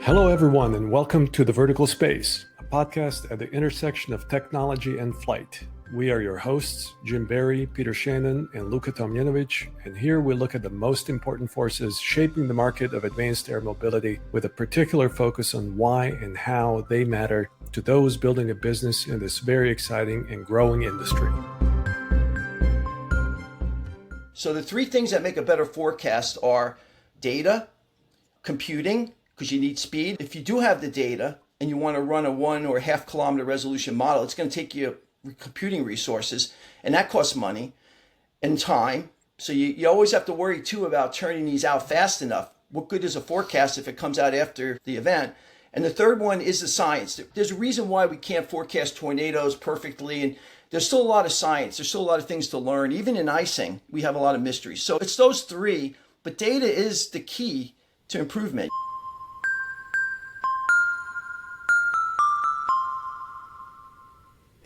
Hello, everyone, and welcome to The Vertical Space, a podcast at the intersection of technology and flight. We are your hosts, Jim Barry, Peter Shannon, and Luka and here we look at the most important forces shaping the market of advanced air mobility with a particular focus on why and how they matter to those building a business in this very exciting and growing industry. So the three things that make a better forecast are data, computing, because you need speed. If you do have the data and you want to run a 1 or half kilometer resolution model, it's going to take you computing resources, and that costs money and time. So you always have to worry too about turning these out fast enough. What good is a forecast if it comes out after the event? And the third one is the science. There's a reason why we can't forecast tornadoes perfectly, and there's still a lot of science. There's still a lot of things to learn. Even in icing, we have a lot of mysteries. So it's those three, but data is the key to improvement.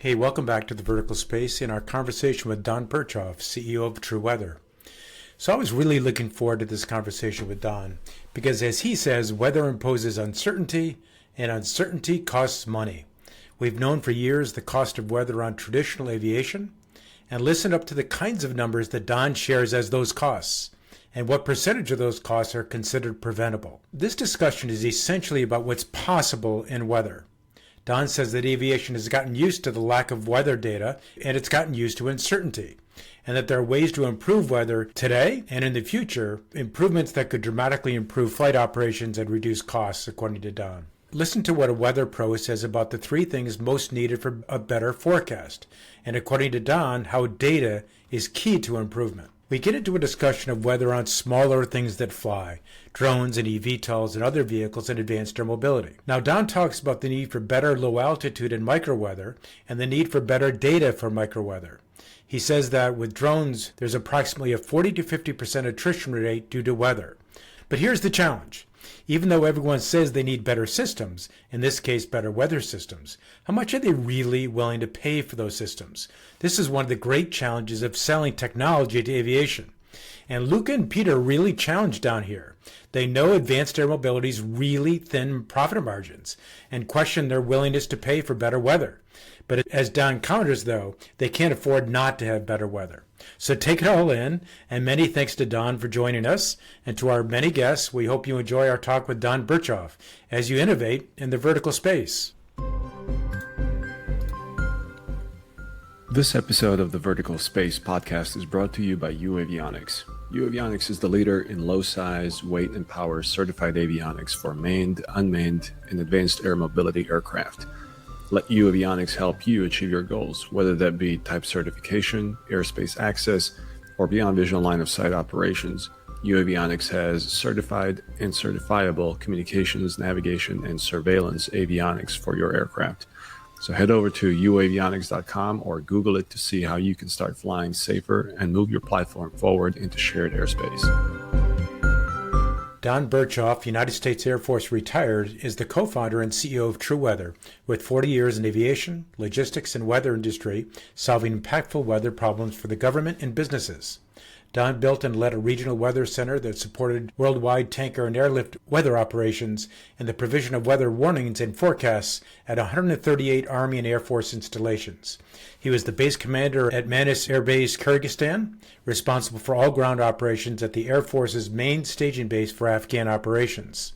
Hey, welcome back to The Vertical Space in our conversation with Don Berchoff, CEO of TruWeather. So I was really looking forward to this conversation with Don because, as he says, weather imposes uncertainty and uncertainty costs money. We've known for years the cost of weather on traditional aviation and listened up to the kinds of numbers that Don shares as those costs and what percentage of those costs are considered preventable. This discussion is essentially about what's possible in weather. Don says that aviation has gotten used to the lack of weather data and it's gotten used to uncertainty, and that there are ways to improve weather today and in the future, improvements that could dramatically improve flight operations and reduce costs, according to Don. Listen to what a weather pro says about the three things most needed for a better forecast, and according to Don, how data is key to improvement. We get into a discussion of weather on smaller things that fly, drones and eVTOLs and other vehicles in advanced air mobility. Now, Don talks about the need for better low altitude and microweather and the need for better data for microweather. He says that with drones, there's approximately a 40 to 50% attrition rate due to weather. But here's the challenge. Even though everyone says they need better systems, in this case better weather systems, how much are they really willing to pay for those systems? This is one of the great challenges of selling technology to aviation. And Luka and Peter really challenge Don here. They know advanced air mobility's really thin profit margins and question their willingness to pay for better weather. But as Don counters, though, they can't afford not to have better weather. So take it all in, and many thanks to Don for joining us. And to our many guests, we hope you enjoy our talk with Don Berchoff as you innovate in the vertical space. This episode of the Vertical Space podcast is brought to you by Avionics. Avionics is the leader in low size, weight, and power certified avionics for manned, unmanned, and advanced air mobility aircraft. Let Avionics help you achieve your goals, whether that be type certification, airspace access, or beyond visual line of sight operations. Avionics has certified and certifiable communications, navigation, and surveillance avionics for your aircraft. So head over to uavionics.com or Google it to see how you can start flying safer and move your platform forward into shared airspace. Don Berchoff, United States Air Force retired, is the co-founder and CEO of TruWeather, with 40 years in aviation, logistics, and weather industry, solving impactful weather problems for the government and businesses. Don built and led a regional weather center that supported worldwide tanker and airlift weather operations and the provision of weather warnings and forecasts at 138 Army and Air Force installations. He was the base commander at Manas Air Base, Kyrgyzstan, responsible for all ground operations at the Air Force's main staging base for Afghan operations.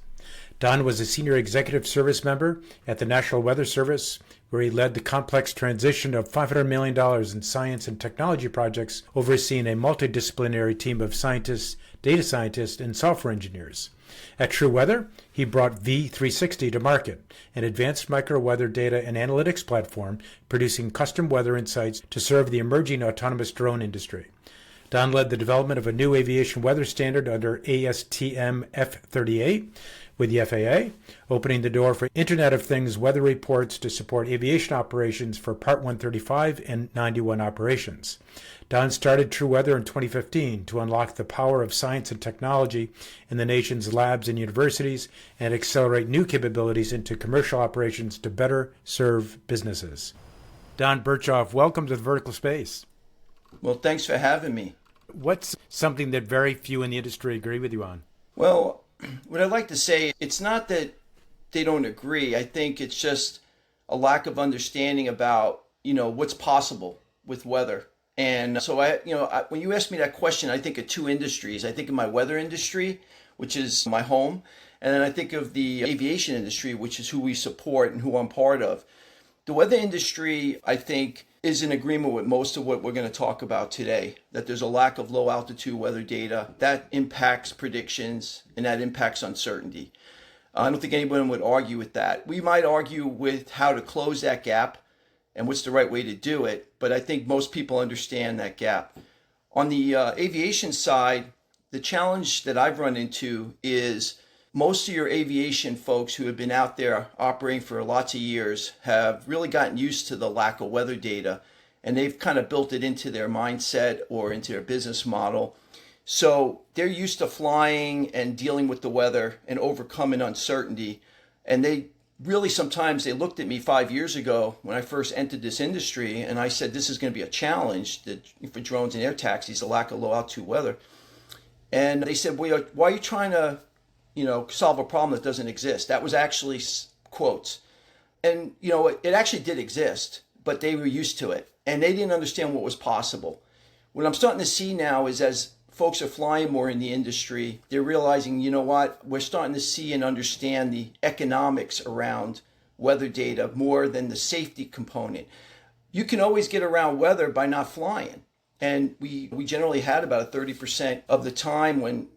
Don was a senior executive service member at the National Weather Service, where he led the complex transition of $500 million in science and technology projects, overseeing a multidisciplinary team of scientists, data scientists, and software engineers. At TruWeather, he brought V360 to market, an advanced micro-weather data and analytics platform producing custom weather insights to serve the emerging autonomous drone industry. Don led the development of a new aviation weather standard under ASTM F38 with the FAA, opening the door for Internet of Things weather reports to support aviation operations for Part 135 and 91 operations. Don started TruWeather in 2015 to unlock the power of science and technology in the nation's labs and universities and accelerate new capabilities into commercial operations to better serve businesses. Don Berchoff, welcome to the Vertical Space. Well, thanks for having me. What's something that very few in the industry agree with you on? Well, what I'd like to say, it's not that they don't agree. I think it's just a lack of understanding about, what's possible with weather. And so when you ask me that question, I think of two industries. I think of my weather industry, which is my home, and then I think of the aviation industry, which is who we support and who I'm part of. The weather industry, I think, is in agreement with most of what we're going to talk about today, that there's a lack of low altitude weather data that impacts predictions and that impacts uncertainty. I don't think anyone would argue with that. We might argue with how to close that gap and what's the right way to do it, but I think most people understand that gap. On the aviation side, the challenge that I've run into is most of your aviation folks who have been out there operating for lots of years have really gotten used to the lack of weather data, and they've kind of built it into their mindset or into their business model. So they're used to flying and dealing with the weather and overcoming uncertainty. And they really, sometimes they looked at me 5 years ago when I first entered this industry, and I said, this is going to be a challenge for drones and air taxis, the lack of low altitude weather. And they said, well, why are you trying to, solve a problem that doesn't exist? That was actually quotes. And, it actually did exist, but they were used to it and they didn't understand what was possible. What I'm starting to see now is as folks are flying more in the industry, they're realizing, we're starting to see and understand the economics around weather data more than the safety component. You can always get around weather by not flying. And we generally had about a 30% of the time when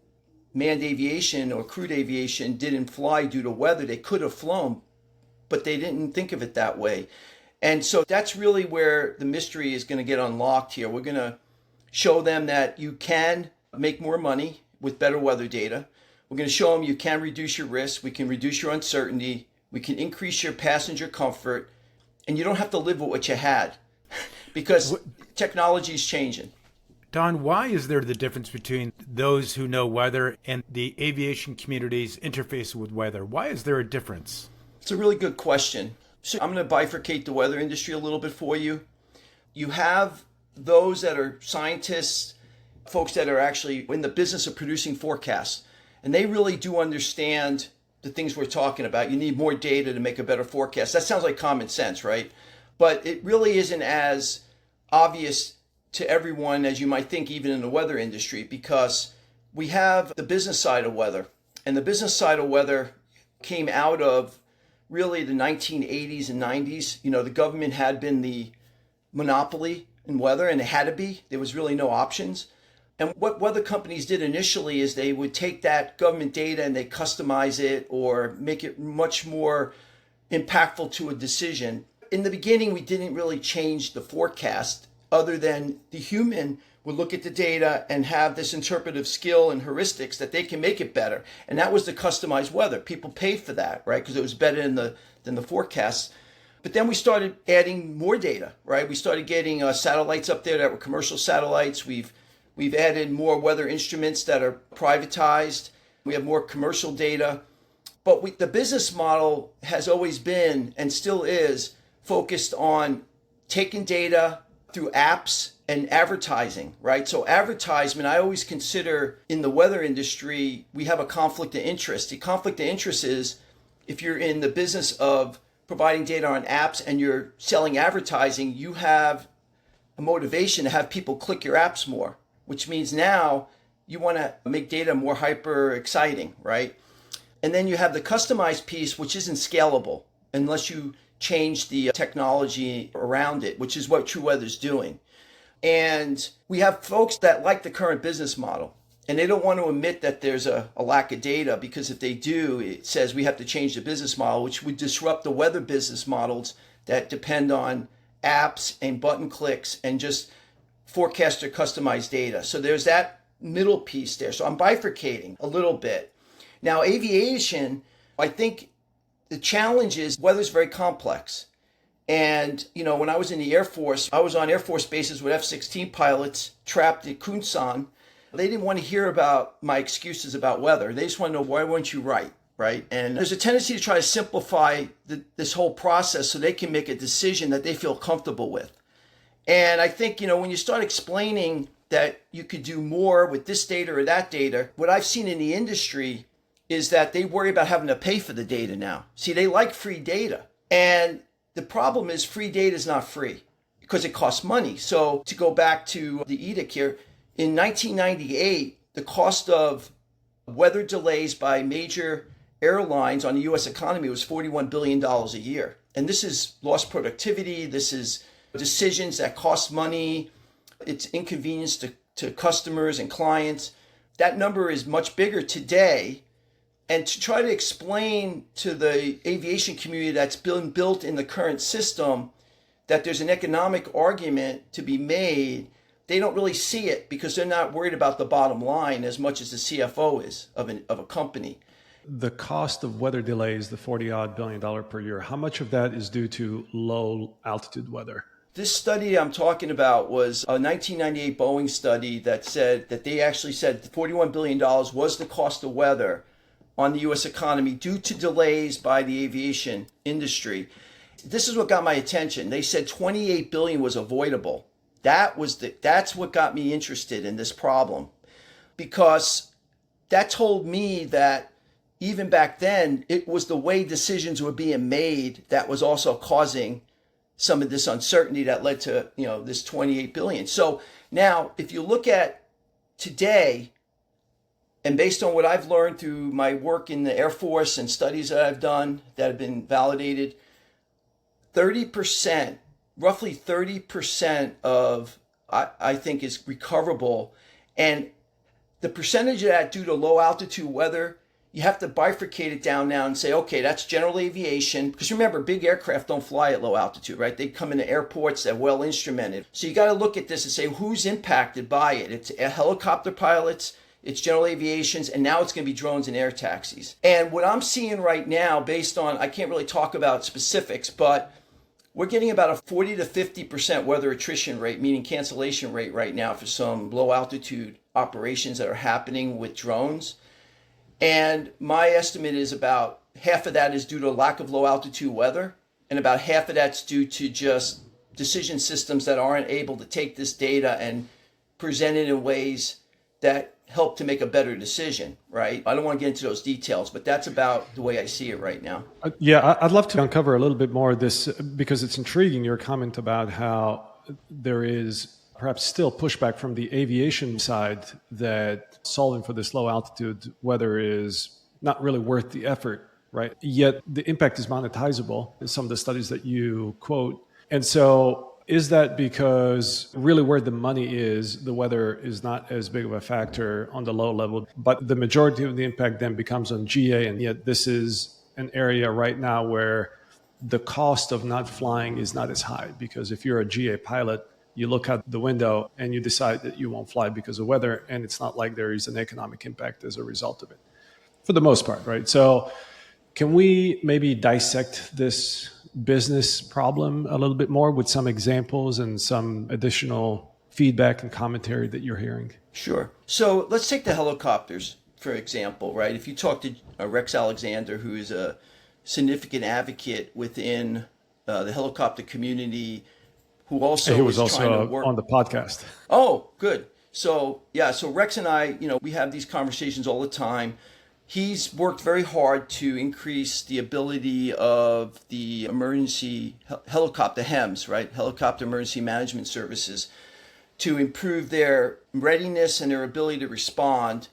manned aviation or crewed aviation didn't fly due to weather. They could have flown, but they didn't think of it that way. And so that's really where the mystery is going to get unlocked here. We're going to show them that you can make more money with better weather data. We're going to show them you can reduce your risk. We can reduce your uncertainty. We can increase your passenger comfort. And you don't have to live with what you had because technology is changing. Don, why is there the difference between those who know weather and the aviation community's interface with weather? Why is there a difference? It's a really good question. So I'm going to bifurcate the weather industry a little bit for you. You have those that are scientists, folks that are actually in the business of producing forecasts, and they really do understand the things we're talking about. You need more data to make a better forecast. That sounds like common sense, right? But it really isn't as obvious to everyone as you might think, even in the weather industry, because we have the business side of weather. And the business side of weather came out of really the 1980s and 90s. The government had been the monopoly in weather, and it had to be. There was really no options. And what weather companies did initially is they would take that government data and they customize it or make it much more impactful to a decision. In the beginning, we didn't really change the forecast other than the human would look at the data and have this interpretive skill and heuristics that they can make it better. And that was the customized weather. People paid for that, right? Because it was better than the forecasts. But then we started adding more data, right? We started getting satellites up there that were commercial satellites. We've added more weather instruments that are privatized. We have more commercial data. But the business model has always been and still is focused on taking data through apps and advertising, right? So advertisement, I always consider in the weather industry, we have a conflict of interest. The conflict of interest is if you're in the business of providing data on apps and you're selling advertising, you have a motivation to have people click your apps more, which means now you want to make data more hyper exciting, right? And then you have the customized piece, which isn't scalable unless you change the technology around it, which is what TruWeather is doing. And we have folks that like the current business model, and they don't want to admit that there's a lack of data, because if they do, it says we have to change the business model, which would disrupt the weather business models that depend on apps and button clicks and just forecast or customized data. So there's that middle piece there. So I'm bifurcating a little bit. Now, aviation, I think the challenge is weather's very complex. And, when I was in the Air Force, I was on Air Force bases with F-16 pilots trapped at Kunsan. They didn't want to hear about my excuses about weather. They just want to know, why weren't you right? And there's a tendency to try to simplify this whole process so they can make a decision that they feel comfortable with. And I think, when you start explaining that you could do more with this data or that data, what I've seen in the industry is that they worry about having to pay for the data now. See, they like free data. And the problem is free data is not free because it costs money. So to go back to the edict here, in 1998, the cost of weather delays by major airlines on the U.S. economy was $41 billion a year. And this is lost productivity. This is decisions that cost money. It's inconvenience to customers and clients. That number is much bigger today. And to try to explain to the aviation community that's been built in the current system that there's an economic argument to be made, they don't really see it because they're not worried about the bottom line as much as the CFO is of a company. The cost of weather delays, the $40-odd billion per year, how much of that is due to low altitude weather? This study I'm talking about was a 1998 Boeing study that said that they actually said $41 billion was the cost of weather on the U.S. economy due to delays by the aviation industry. This is what got my attention. They said 28 billion was avoidable. That's what got me interested in this problem, because that told me that even back then, it was the way decisions were being made that was also causing some of this uncertainty that led to, this 28 billion. So now, if you look at today, and based on what I've learned through my work in the Air Force and studies that I've done that have been validated, 30%, roughly 30% of, I think, is recoverable. And the percentage of that due to low altitude weather, you have to bifurcate it down now and say, okay, that's general aviation. Because remember, big aircraft don't fly at low altitude, right? They come into airports, they're well instrumented. So you got to look at this and say, who's impacted by it? It's helicopter pilots, it's general aviations, and now it's going to be drones and air taxis. And what I'm seeing right now, based on, I can't really talk about specifics, but we're getting about a 40 to 50% weather attrition rate, meaning cancellation rate right now for some low altitude operations that are happening with drones. And my estimate is about half of that is due to a lack of low altitude weather, and about half of that's due to just decision systems that aren't able to take this data and present it in ways that help to make a better decision, right? I don't want to get into those details, but that's about the way I see it right now. Yeah, I'd love to uncover a little bit more of this, because it's intriguing, your comment about how there is perhaps still pushback from the aviation side that solving for this low altitude weather is not really worth the effort, right? Yet the impact is monetizable in some of the studies that you quote. And so is that because really where the money is, the weather is not as big of a factor on the low level, but the majority of the impact then becomes on GA, and yet this is an area right now where the cost of not flying is not as high? Because if you're a GA pilot, you look out the window and you decide that you won't fly because of weather, and it's not like there is an economic impact as a result of it, for the most part, right? So can we maybe dissect this business problem a little bit more with some examples and some additional feedback and commentary that you're hearing? Sure. So let's take the helicopters, for example, right? If you talk to Rex Alexander, who is a significant advocate within the helicopter community, who also was also trying to work on the podcast. Oh, good. So yeah, so Rex and I, we have these conversations all the time. He's worked very hard to increase the ability of the emergency helicopter HEMS, right? Helicopter Emergency Management Services, to improve their readiness and their ability to respond,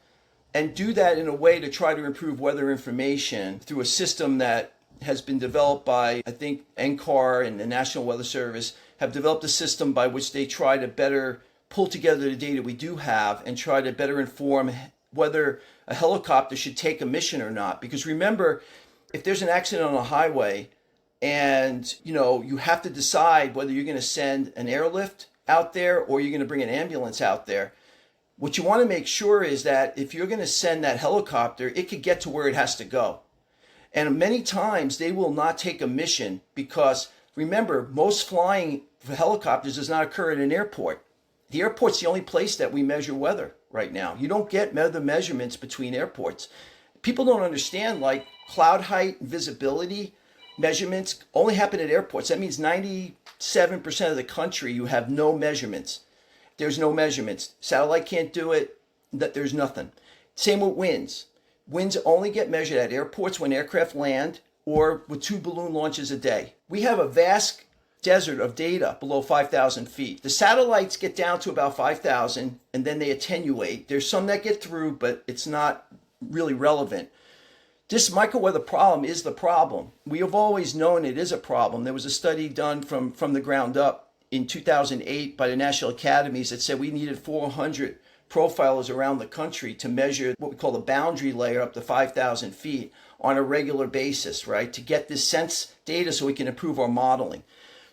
and do that in a way to try to improve weather information through a system that has been developed by, I think, NCAR and the National Weather Service have developed a system by which they try to better pull together the data we do have and try to better inform whether a helicopter should take a mission or not. Because remember, if there's an accident on a highway and you have to decide whether you're going to send an airlift out there or you're going to bring an ambulance out there, what you want to make sure is that if you're going to send that helicopter, it could get to where it has to go. And many times they will not take a mission because, remember, most flying for helicopters does not occur at an airport. The airport's the only place that we measure weather right now. You don't get weather measurements between airports. People don't understand, like cloud height and visibility measurements only happen at airports. That means 97% of the country you have no measurements. There's no measurements. Satellite can't do it. There's nothing. Same with winds. Winds only get measured at airports when aircraft land or with 2 balloon launches a day. We have a vast desert of data below 5,000 feet. The satellites get down to about 5,000 and then they attenuate. There's some that get through, but it's not really relevant. This microweather problem is the problem. We have always known it is a problem. There was a study done from the ground up in 2008 by the National Academies that said we needed 400 profilers around the country to measure what we call the boundary layer up to 5,000 feet on a regular basis, right? To get this sense data so we can improve our modeling.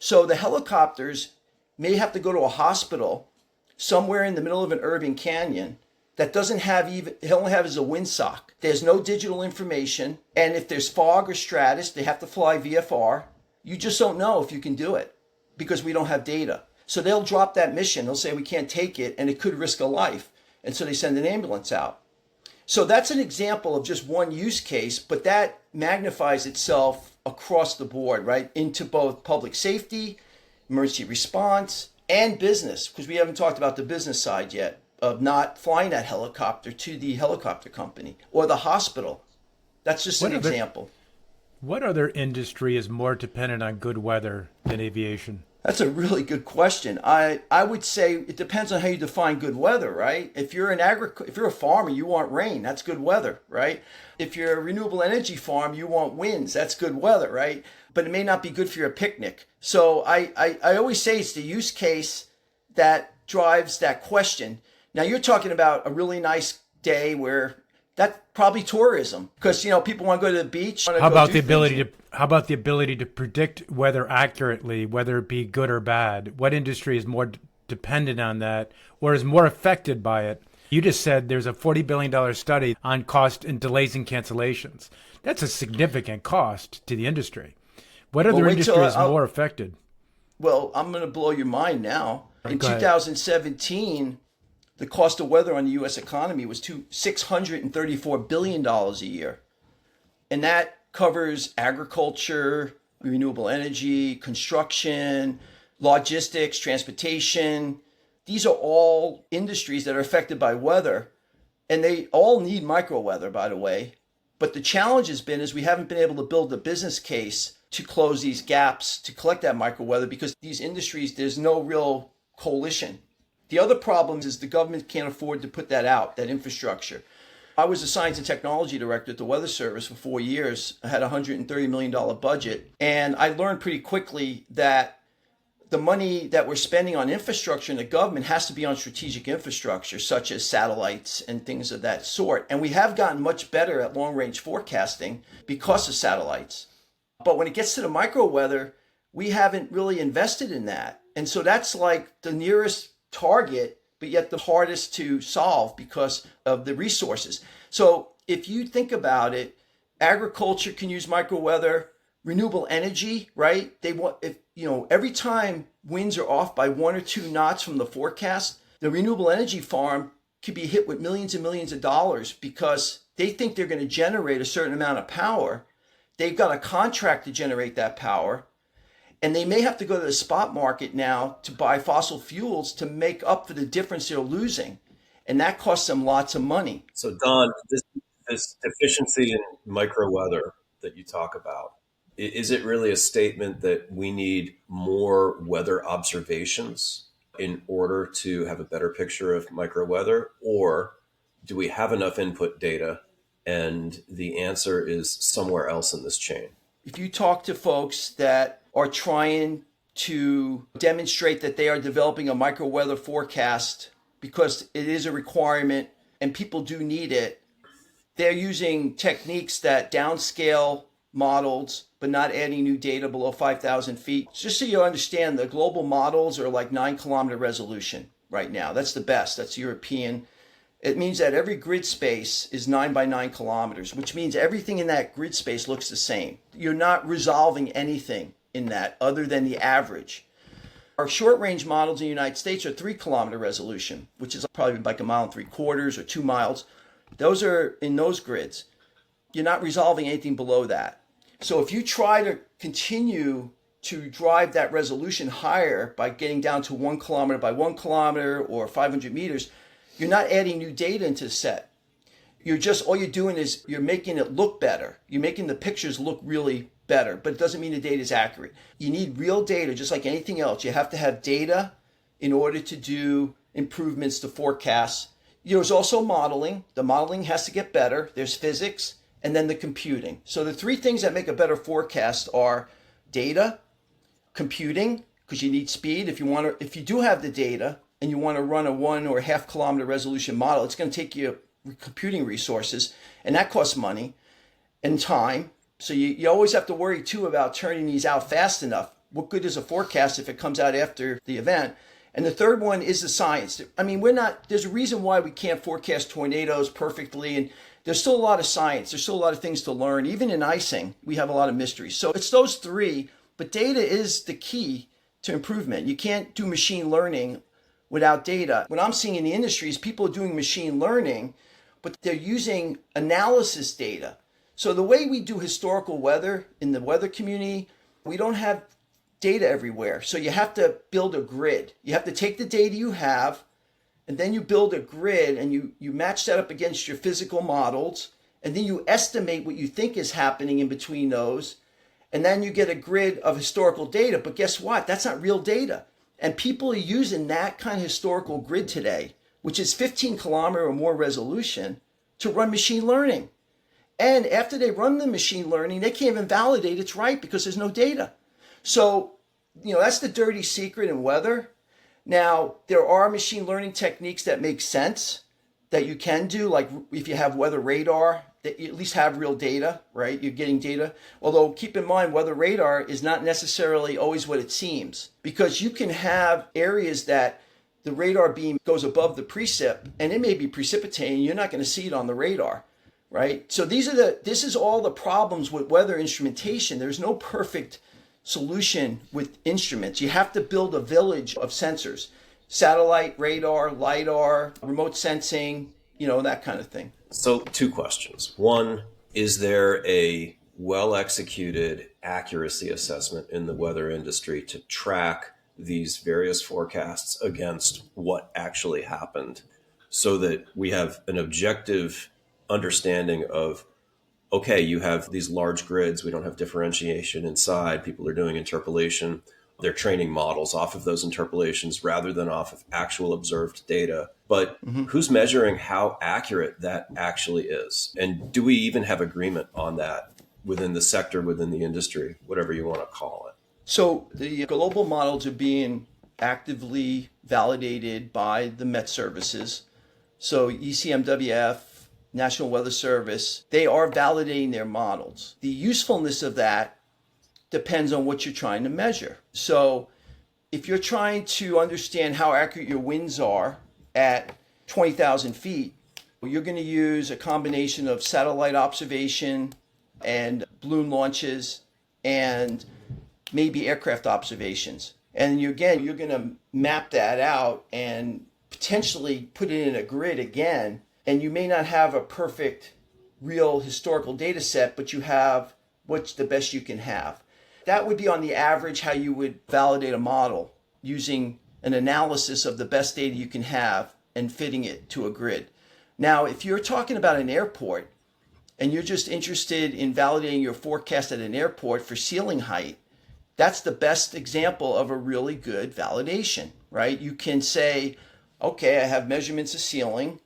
So the helicopters may have to go to a hospital somewhere in the middle of an urban canyon that doesn't have even, they only have is a windsock. There's no digital information. And if there's fog or stratus, they have to fly VFR. You just don't know if you can do it because we don't have data. So they'll drop that mission. They'll say we can't take it and it could risk a life. And so they send an ambulance out. So that's an example of just one use case, but that magnifies itself across the board, right? Into both public safety, emergency response, and business, because we haven't talked about the business side yet of not flying that helicopter to the helicopter company or the hospital. That's just an example. What other industry is more dependent on good weather than aviation? That's a really good question. I would say it depends on how you define good weather, right? If you're if you're a farmer, you want rain, that's good weather, right? If you're a renewable energy farm, you want winds, that's good weather, right? But it may not be good for your picnic. So I always say it's the use case that drives that question. Now you're talking about a really nice day where that's probably tourism because people want to go to the beach. How about the ability to predict weather accurately, whether it be good or bad? What industry is more dependent on that or is more affected by it? You just said there's a $40 billion study on cost and delays and cancellations. That's a significant cost to the industry. What other industry is more affected? Well, I'm going to blow your mind now. In 2017, the cost of weather on the U.S. economy was $634 billion a year. And that covers agriculture, renewable energy, construction, logistics, transportation. These are all industries that are affected by weather. And they all need micro weather, by the way. But the challenge has been is we haven't been able to build a business case to close these gaps, to collect that micro weather, because these industries, there's no real coalition. The other problem is the government can't afford to put that out, that infrastructure. I was a science and technology director at the Weather Service for 4 years. I had a $130 million budget. And I learned pretty quickly that the money that we're spending on infrastructure in the government has to be on strategic infrastructure, such as satellites and things of that sort. And we have gotten much better at long-range forecasting because of satellites. But when it gets to the micro weather, we haven't really invested in that. And so that's like the nearest target, but yet the hardest to solve because of the resources. So if you think about it, agriculture can use micro weather, renewable energy, right? Every time winds are off by 1 or 2 knots from the forecast, the renewable energy farm could be hit with millions and millions of dollars because they think they're going to generate a certain amount of power. They've got a contract to generate that power. And they may have to go to the spot market now to buy fossil fuels to make up for the difference they're losing. And that costs them lots of money. So Don, this deficiency in micro weather that you talk about, is it really a statement that we need more weather observations in order to have a better picture of micro weather? Or do we have enough input data and the answer is somewhere else in this chain? If you talk to folks that are trying to demonstrate that they are developing a micro weather forecast because it is a requirement and people do need it, they're using techniques that downscale models but not adding new data below 5,000 feet. Just so you understand, the global models are like 9-kilometer resolution right now. That's the best. That's European. It means that every grid space is 9 by 9 kilometers, which means everything in that grid space looks the same. You're not resolving anything in that other than the average. Our short range models in the United States are 3-kilometer resolution, which is probably like 1.75 miles or 2 miles. Those are in those grids. You're not resolving anything below that. So if you try to continue to drive that resolution higher by getting down to 1 kilometer by 1 kilometer or 500 meters, you're not adding new data into the set. You're just, all you're doing is you're making it look better. You're making the pictures look really better, but it doesn't mean the data is accurate. You need real data, just like anything else. You have to have data in order to do improvements to forecasts. There's also modeling. The modeling has to get better. There's physics and then the computing. So the three things that make a better forecast are data, computing, because you need speed. If you do have the data and you want to run a 1 or half kilometer resolution model, it's going to take you computing resources, and that costs money and time. So you always have to worry too about turning these out fast enough. What good is a forecast if it comes out after the event? And the third one is the science. I mean, there's a reason why we can't forecast tornadoes perfectly, and there's still a lot of science. There's still a lot of things to learn. Even in icing, we have a lot of mysteries. So it's those three, but data is the key to improvement. You can't do machine learning without data. What I'm seeing in the industry is people are doing machine learning, but they're using analysis data. So the way we do historical weather in the weather community, we don't have data everywhere. So you have to build a grid. You have to take the data you have, and then you build a grid, and you match that up against your physical models, and then you estimate what you think is happening in between those, and then you get a grid of historical data. But guess what? That's not real data. And people are using that kind of historical grid today, which is 15 kilometer or more resolution, to run machine learning. And after they run the machine learning, they can't even validate it's right because there's no data. So, that's the dirty secret in weather. Now, there are machine learning techniques that make sense that you can do, like if you have weather radar, that you at least have real data, right? You're getting data. Although keep in mind, weather radar is not necessarily always what it seems, because you can have areas that the radar beam goes above the precip and it may be precipitating. You're not going to see it on the radar, right? So this is all the problems with weather instrumentation. There's no perfect solution with instruments. You have to build a village of sensors: satellite, radar, LiDAR, remote sensing, that kind of thing. So 2 questions. One, is there a well-executed accuracy assessment in the weather industry to track these various forecasts against what actually happened, so that we have an objective understanding of, okay, you have these large grids, we don't have differentiation inside, people are doing interpolation, they're training models off of those interpolations rather than off of actual observed data. But who's measuring how accurate that actually is? And do we even have agreement on that within the sector, within the industry, whatever you want to call it? So the global models are being actively validated by the Met services. So ECMWF, National Weather Service, they are validating their models. The usefulness of that depends on what you're trying to measure. So if you're trying to understand how accurate your winds are at 20,000 feet, you're going to use a combination of satellite observation and balloon launches and maybe aircraft observations. And you're going to map that out and potentially put it in a grid again. And you may not have a perfect, real historical data set, but you have what's the best you can have. That would be on the average how you would validate a model, using an analysis of the best data you can have and fitting it to a grid. Now, if you're talking about an airport and you're just interested in validating your forecast at an airport for ceiling height, that's the best example of a really good validation, right? You can say, okay, I have measurements of ceiling.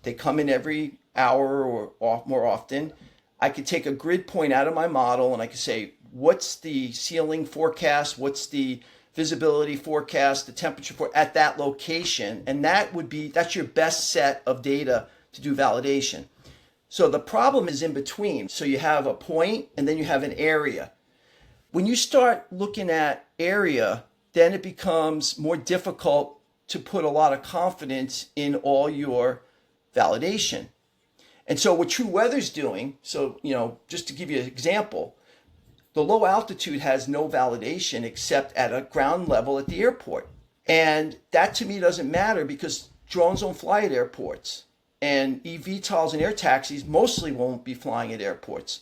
They come in every hour or more often. I could take a grid point out of my model and I could say, what's the ceiling forecast? What's the visibility forecast, the temperature at that location? And that's your best set of data to do validation. So the problem is in between. So you have a point and then you have an area. When you start looking at area, then it becomes more difficult to put a lot of confidence in all your validation. And so what TruWeather's doing, so, just to give you an example, the low altitude has no validation except at a ground level at the airport. And that to me doesn't matter because drones don't fly at airports. And eVTOLs and air taxis mostly won't be flying at airports.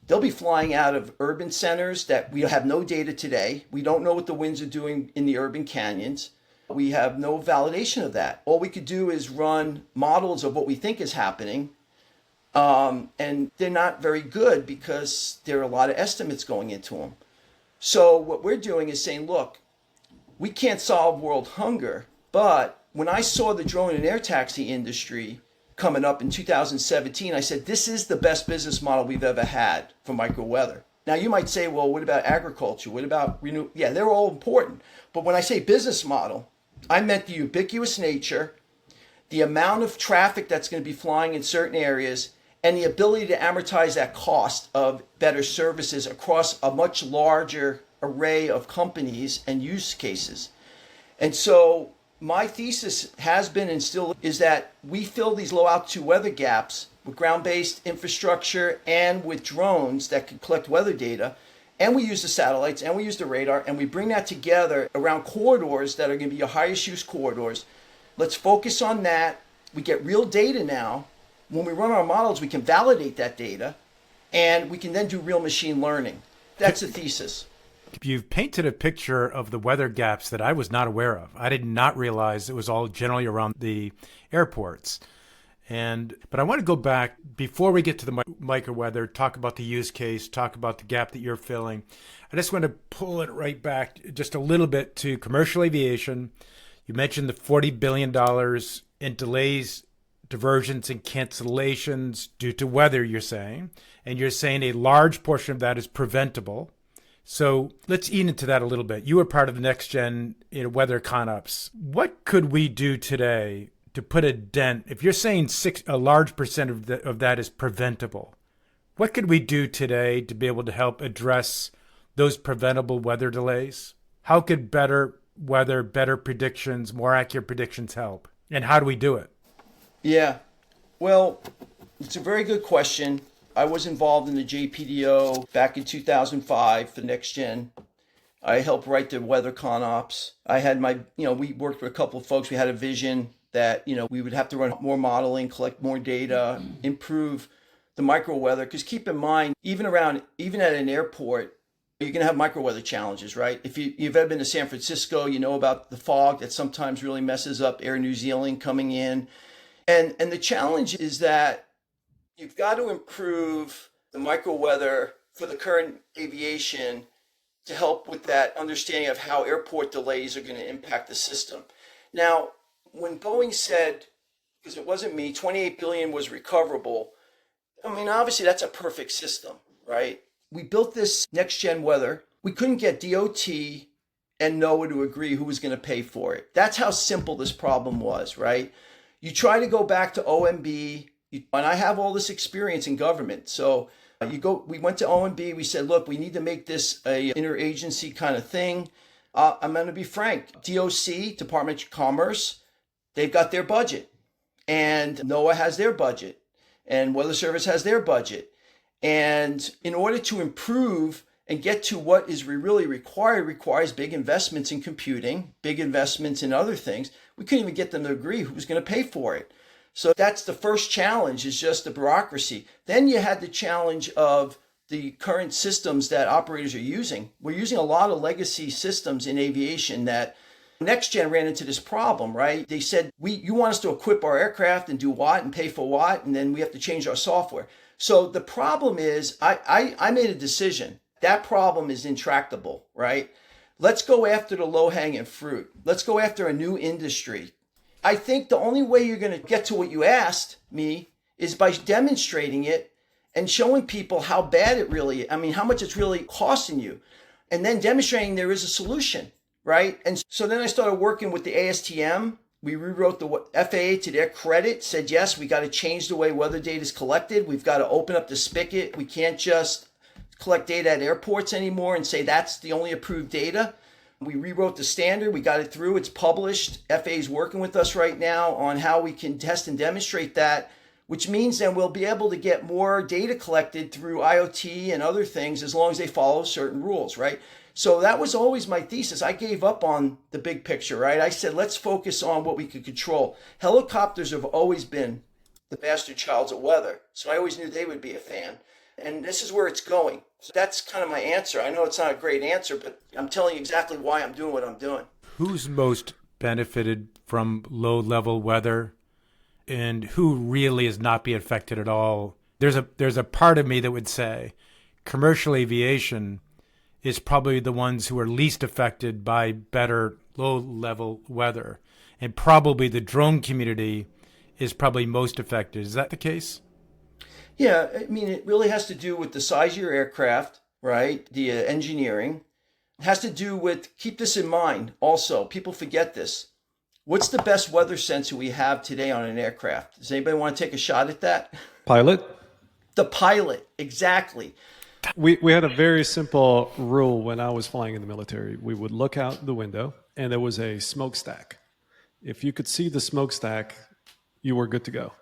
They'll be flying out of urban centers that we have no data today. We don't know what the winds are doing in the urban canyons. We have no validation of that. All we could do is run models of what we think is happening, And they're not very good because there are a lot of estimates going into them. So what we're doing is saying, look, we can't solve world hunger, but when I saw the drone and air taxi industry coming up in 2017, I said, this is the best business model we've ever had for microweather. Now you might say, well, what about agriculture? What about renew? Yeah, they're all important. But when I say business model, I meant the ubiquitous nature, the amount of traffic that's going to be flying in certain areas, and the ability to amortize that cost of better services across a much larger array of companies and use cases. And so my thesis has been and still is that we fill these low altitude weather gaps with ground-based infrastructure and with drones that can collect weather data. And we use the satellites and we use the radar, and we bring that together around corridors that are going to be your highest use corridors. Let's focus on that. We get real data now. When we run our models, we can validate that data, and we can then do real machine learning. That's the thesis. You've painted a picture of the weather gaps that I was not aware of. I did not realize it was all generally around the airports. But I want to go back before we get to the microweather, talk about the use case, talk about the gap that you're filling. I just want to pull it right back just a little bit to commercial aviation. You mentioned the $40 billion in delays, diversions, and cancellations due to weather, you're saying. And you're saying a large portion of that is preventable. So let's eat into that a little bit. You were part of the next gen weather ConOps. What could we do today to put a dent? If you're saying a large percent of that is preventable, what could we do today to be able to help address those preventable weather delays? How could better weather, better predictions, more accurate predictions help? And how do we do it? Yeah, well, it's a very good question. I was involved in the JPDO back in 2005 for Next Gen. I helped write the weather ConOps. I had we worked with a couple of folks. We had a vision that, we would have to run more modeling, collect more data, improve the micro weather. Because keep in mind, even at an airport, you're going to have micro weather challenges, right? If you've ever been to San Francisco, you know about the fog that sometimes really messes up Air New Zealand coming in. And the challenge is that you've got to improve the micro weather for the current aviation to help with that understanding of how airport delays are going to impact the system. Now, when Boeing said, because it wasn't me, 28 billion was recoverable, obviously that's a perfect system, right? We built this next gen weather. We couldn't get DOT and NOAA to agree who was going to pay for it. That's how simple this problem was, right? You try to go back to OMB, and I have all this experience in government. So we went to OMB, we said, look, we need to make this a interagency kind of thing. I'm going to be frank, DOC, Department of Commerce, they've got their budget, and NOAA has their budget, and Weather Service has their budget. And in order to improve and get to what is really requires big investments in computing, big investments in other things. We couldn't even get them to agree who was going to pay for it. So that's the first challenge, is just the bureaucracy. Then you had the challenge of the current systems that operators are using. We're using a lot of legacy systems in aviation that NextGen ran into this problem, right? They said, you want us to equip our aircraft and do what and pay for what, and then we have to change our software. So the problem is, I made a decision. That problem is intractable, right? Let's go after the low-hanging fruit. Let's go after a new industry. I think the only way you're going to get to what you asked me is by demonstrating it and showing people how bad it really, how much it's really costing you, and then demonstrating there is a solution, right? And so then I started working with the ASTM. We rewrote the FAA to their credit, said, yes, we got to change the way weather data is collected. We've got to open up the spigot. We can't just collect data at airports anymore and say that's the only approved data. We rewrote the standard. We got it through. It's published. FAA is working with us right now on how we can test and demonstrate that, which means then we'll be able to get more data collected through IoT and other things as long as they follow certain rules, right? So that was always my thesis. I gave up on the big picture, right? I said, let's focus on what we could control. Helicopters have always been the bastard childs of weather. So I always knew they would be a fan. And this is where it's going. So that's kind of my answer. I know it's not a great answer, but I'm telling you exactly why I'm doing what I'm doing. Who's most benefited from low-level weather, and who really is not being affected at all there's a part of me that would say commercial aviation is probably the ones who are least affected by better low-level weather, and probably the drone community is probably most affected. Is that the case? Yeah, I mean, it really has to do with the size of your aircraft, right? The engineering. It has to do with, keep this in mind also, people forget this. What's the best weather sensor we have today on an aircraft? Does anybody want to take a shot at that? Pilot? The pilot, exactly. We had a very simple rule when I was flying in the military. We would look out the window and there was a smokestack. If you could see the smokestack, you were good to go.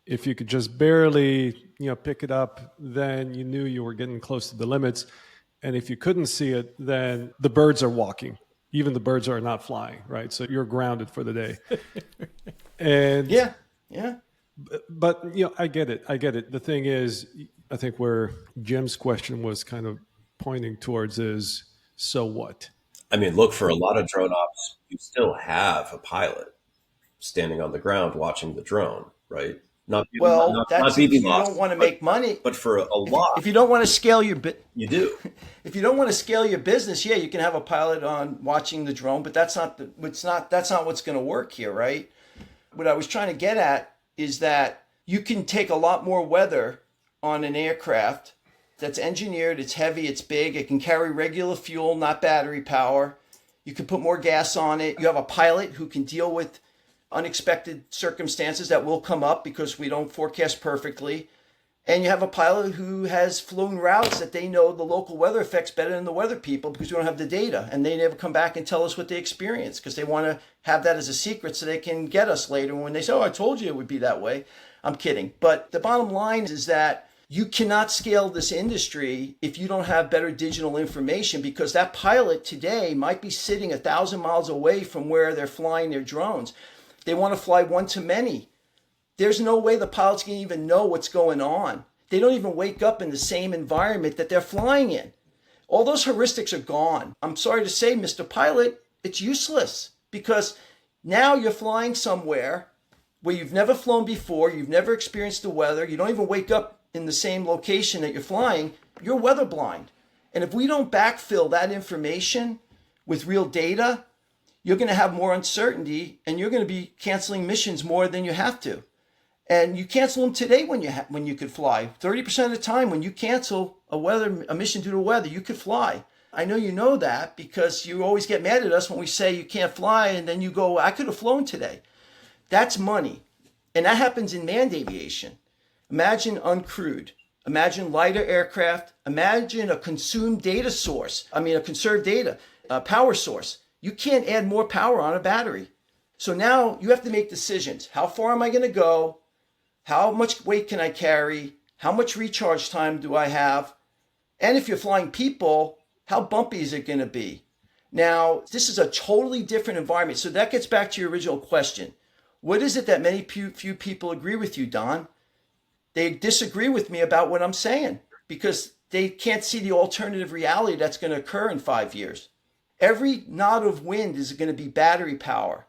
If you could just barely, pick it up, then you knew you were getting close to the limits. And if you couldn't see it, then the birds are walking. Even the birds are not flying, right? So you're grounded for the day. And yeah. But I get it. The thing is, I think where Jim's question was kind of pointing towards is, so what? I mean, look, for a lot of drone ops, you still have a pilot standing on the ground watching the drone, right? Not if you don't want to make money. But for a lot, if you don't want to scale your you do. If you don't want to scale your business, yeah, you can have a pilot on watching the drone, but that's not what's going to work here, right? What I was trying to get at is that you can take a lot more weather on an aircraft that's engineered, it's heavy, it's big, it can carry regular fuel, not battery power. You can put more gas on it. You have a pilot who can deal with unexpected circumstances that will come up because we don't forecast perfectly. And you have a pilot who has flown routes that they know the local weather affects better than the weather people because we don't have the data. And they never come back and tell us what they experienced because they want to have that as a secret so they can get us later when they say, oh, I told you it would be that way. I'm kidding. But the bottom line is that you cannot scale this industry if you don't have better digital information, because that pilot today might be sitting 1,000 miles away from where they're flying their drones. They want to fly one to many. There's no way the pilots can even know what's going on. They don't even wake up in the same environment that they're flying in. All those heuristics are gone. I'm sorry to say, Mr. Pilot, it's useless because now you're flying somewhere where you've never flown before, you've never experienced the weather, you don't even wake up in the same location that you're flying, you're weather blind. And if we don't backfill that information with real data, you're going to have more uncertainty and you're going to be canceling missions more than you have to. And you cancel them today when you could fly. 30% of the time when you cancel a mission due to weather, you could fly. I know you know that because you always get mad at us when we say you can't fly and then you go, I could have flown today. That's money. And that happens in manned aviation. Imagine uncrewed. Imagine lighter aircraft. Imagine a consumed data source. a conserved data, power source. You can't add more power on a battery. So now you have to make decisions. How far am I going to go? How much weight can I carry? How much recharge time do I have? And if you're flying people, how bumpy is it going to be? Now, this is a totally different environment. So that gets back to your original question. What is it that few people agree with you, Don? They disagree with me about what I'm saying because they can't see the alternative reality that's going to occur in 5 years. Every knot of wind is going to be battery power,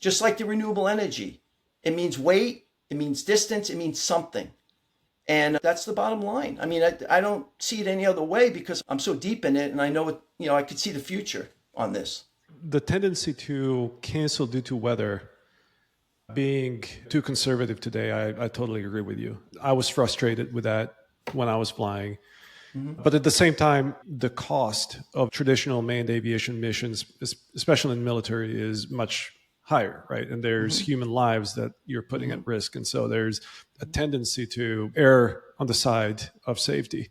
just like the renewable energy. It means weight, it means distance, it means something. And that's the bottom line. I don't see it any other way because I'm so deep in it and I know it, I could see the future on this. The tendency to cancel due to weather being too conservative today, I totally agree with you. I was frustrated with that when I was flying. Mm-hmm. But at the same time, the cost of traditional manned aviation missions, especially in the military, is much higher, right? And there's human lives that you're putting at risk. And so there's a tendency to err on the side of safety.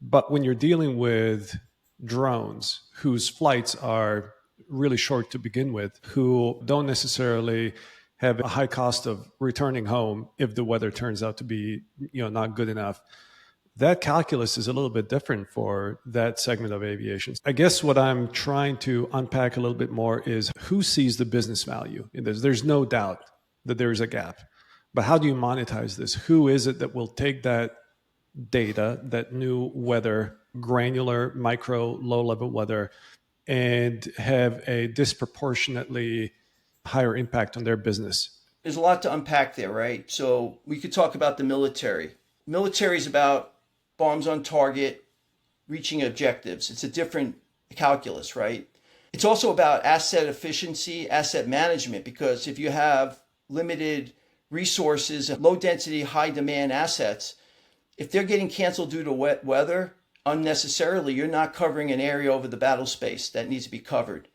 But when you're dealing with drones whose flights are really short to begin with, who don't necessarily have a high cost of returning home if the weather turns out to be, not good enough, that calculus is a little bit different for that segment of aviation. I guess what I'm trying to unpack a little bit more is who sees the business value in this. There's no doubt that there is a gap, but how do you monetize this? Who is it that will take that data, that new weather, granular, micro, low-level weather, and have a disproportionately higher impact on their business? There's a lot to unpack there, right? So we could talk about the military. military is about bombs on target, reaching objectives. It's a different calculus, right? It's also about asset efficiency, asset management, because if you have limited resources, low density, high demand assets, if they're getting canceled due to wet weather unnecessarily, you're not covering an area over the battle space that needs to be covered.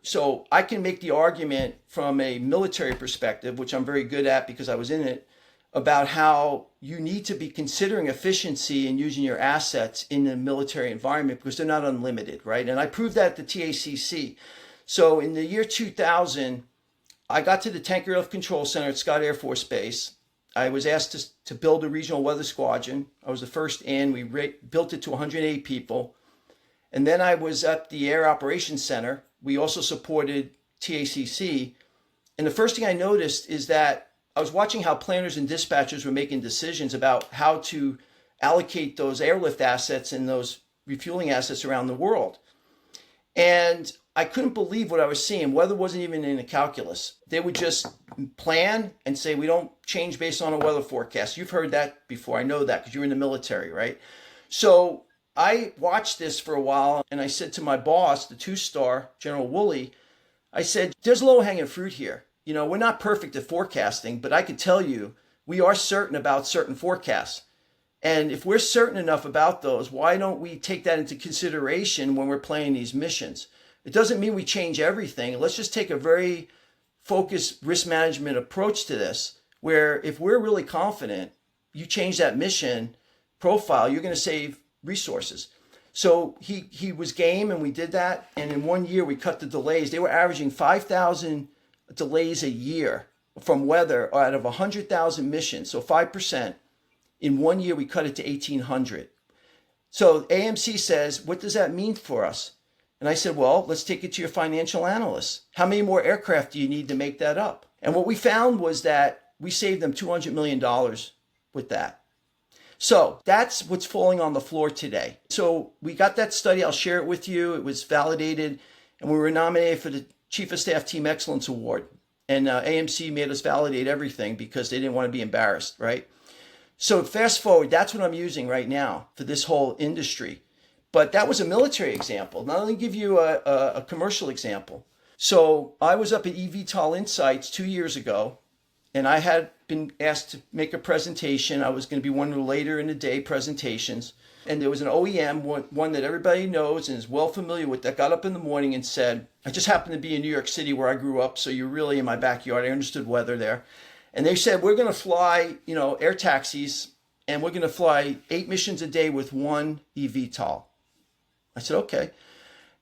So I can make the argument from a military perspective, which I'm very good at because I was in it, about how you need to be considering efficiency and using your assets in the military environment because they're not unlimited, right? And I proved that at the TACC. So in the year 2000, I got to the Tank Airlift Control Center at Scott Air Force Base. I was asked to build a regional weather squadron. I was the first in. We built it to 108 people. And then I was at the Air Operations Center. We also supported TACC. And the first thing I noticed is that I was watching how planners and dispatchers were making decisions about how to allocate those airlift assets and those refueling assets around the world. And I couldn't believe what I was seeing. Weather wasn't even in the calculus. They would just plan and say, we don't change based on a weather forecast. You've heard that before. I know that because you're in the military, right? So I watched this for a while and I said to my boss, the 2-star, General Woolley, I said, there's low-hanging fruit here. You know, we're not perfect at forecasting, but I can tell you we are certain about certain forecasts. And if we're certain enough about those, why don't we take that into consideration when we're playing these missions? It doesn't mean we change everything. Let's just take a very focused risk management approach to this, where if we're really confident, you change that mission profile, you're going to save resources. So he was game and we did that. And in 1 year, we cut the delays. They were averaging 5,000 delays a year from weather out of 100,000 missions. So 5%. In 1 year, we cut it to 1,800. So AMC says, what does that mean for us? And I said, well, let's take it to your financial analysts. How many more aircraft do you need to make that up? And what we found was that we saved them $200 million with that. So that's what's falling on the floor today. So we got that study. I'll share it with you. It was validated and we were nominated for the Chief of Staff Team Excellence Award. And AMC made us validate everything because they didn't want to be embarrassed, right? So fast forward, that's what I'm using right now for this whole industry. But that was a military example. Now let me give you a commercial example. So I was up at eVTOL Insights 2 years ago, and I had been asked to make a presentation. I was going to be one of the later in the day presentations. And there was an OEM, one that everybody knows and is well familiar with, that got up in the morning and said, I just happened to be in New York City where I grew up, so you're really in my backyard. I understood weather there. And they said, we're going to fly, air taxis, and we're going to fly 8 missions a day with one eVTOL. I said, okay.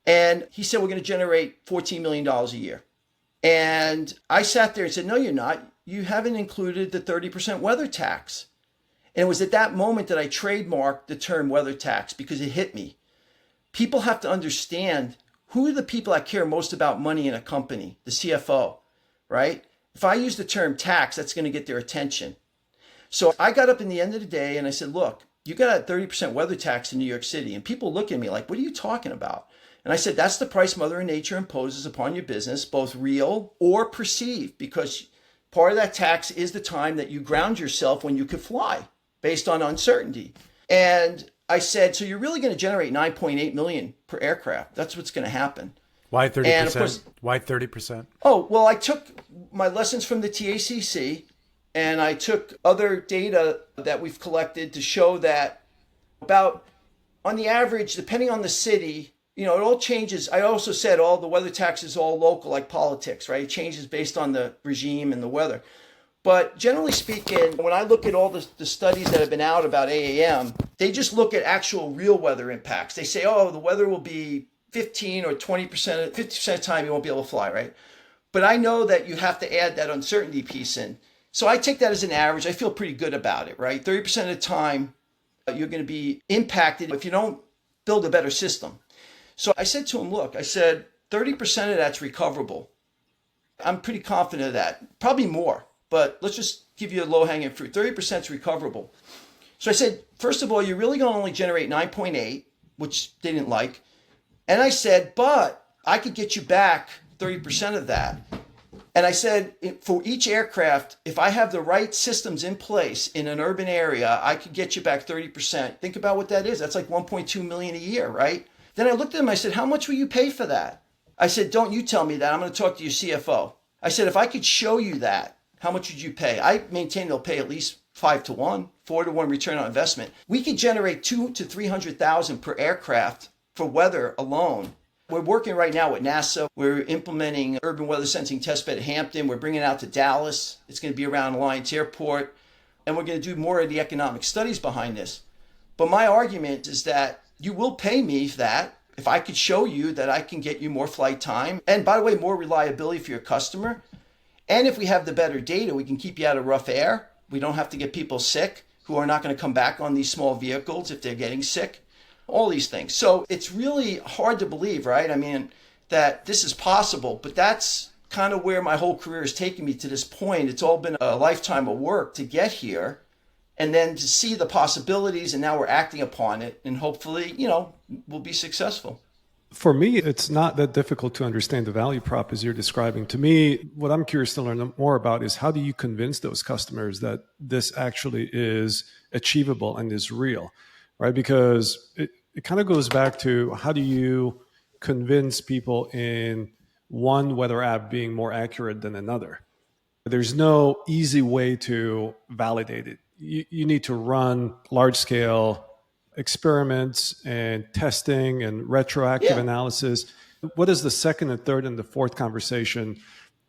And he said, we're going to generate $14 million a year. And I sat there and said, no, you're not. You haven't included the 30% weather tax. And it was at that moment that I trademarked the term weather tax because it hit me. People have to understand who are the people that care most about money in a company, the CFO, right? If I use the term tax, that's going to get their attention. So I got up in the end of the day and I said, look, you got a 30% weather tax in New York City. And people look at me like, what are you talking about? And I said, that's the price Mother Nature imposes upon your business, both real or perceived, because part of that tax is the time that you ground yourself when you could fly based on uncertainty. And I said, so you're really going to generate 9.8 million per aircraft. That's what's going to happen. Why 30%? And of course, why 30%? Oh, well, I took my lessons from the TACC and I took other data that we've collected to show that about, on the average, depending on the city, it all changes. I also said all the weather tax is all local, like politics, right? It changes based on the regime and the weather. But generally speaking, when I look at all the studies that have been out about AAM, they just look at actual real weather impacts. They say, oh, the weather will be 15 or 20%, 50% of the time you won't be able to fly, right? But I know that you have to add that uncertainty piece in. So I take that as an average. I feel pretty good about it, right? 30% of the time you're going to be impacted if you don't build a better system. So I said to him, look, I said, 30% of that's recoverable. I'm pretty confident of that, probably more. But let's just give you a low-hanging fruit. 30% is recoverable. So I said, first of all, you're really going to only generate 9.8, which they didn't like. And I said, but I could get you back 30% of that. And I said, for each aircraft, if I have the right systems in place in an urban area, I could get you back 30%. Think about what that is. That's like 1.2 million a year, right? Then I looked at him, I said, how much will you pay for that? I said, don't you tell me that. I'm going to talk to your CFO. I said, if I could show you that, how much would you pay? I maintain they'll pay at least 5-to-1, 4-to-1 return on investment. We could generate 200,000 to 300,000 per aircraft for weather alone. We're working right now with NASA. We're implementing urban weather sensing testbed at Hampton. We're bringing it out to Dallas. It's going to be around Alliance Airport. And we're going to do more of the economic studies behind this. But my argument is that you will pay me for that if I could show you that I can get you more flight time. And by the way, more reliability for your customer. And if we have the better data, we can keep you out of rough air. We don't have to get people sick who are not going to come back on these small vehicles if they're getting sick. All these things. So it's really hard to believe, right? I mean, that this is possible, but that's kind of where my whole career has taken me to this point. It's all been a lifetime of work to get here and then to see the possibilities, and now we're acting upon it, and hopefully, we'll be successful. For me, it's not that difficult to understand the value prop as you're describing. To me, what I'm curious to learn more about is how do you convince those customers that this actually is achievable and is real? Right? Because it kind of goes back to how do you convince people in one weather app being more accurate than another? There's no easy way to validate it. You need to run large scale experiments and testing and retroactive analysis. What does the second and third and the fourth conversation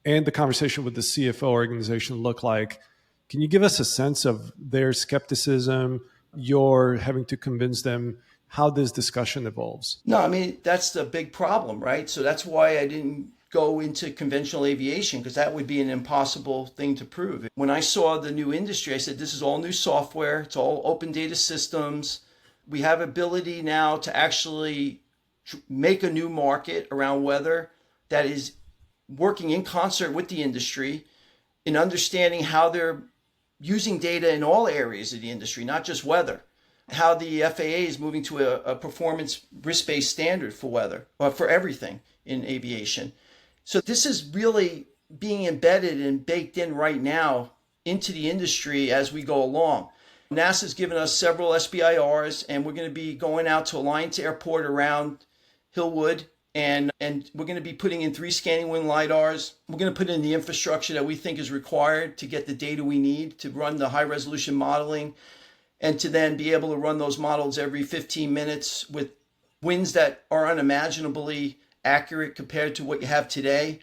and the conversation with the CFO organization look like? Can you give us a sense of their skepticism? You're having to convince them how this discussion evolves. No, I mean, that's the big problem, right? So that's why I didn't go into conventional aviation, because that would be an impossible thing to prove. When I saw the new industry, I said, this is all new software. It's all open data systems. We have ability now to actually make a new market around weather that is working in concert with the industry in understanding how they're using data in all areas of the industry, not just weather. How the FAA is moving to a performance risk-based standard for weather, or for everything in aviation. So this is really being embedded and baked in right now into the industry as we go along. NASA's given us several SBIRs, and we're going to be going out to Alliance Airport around Hillwood, and we're going to be putting in 3 scanning wing LiDARs. We're going to put in the infrastructure that we think is required to get the data we need to run the high resolution modeling, and to then be able to run those models every 15 minutes with winds that are unimaginably accurate compared to what you have today.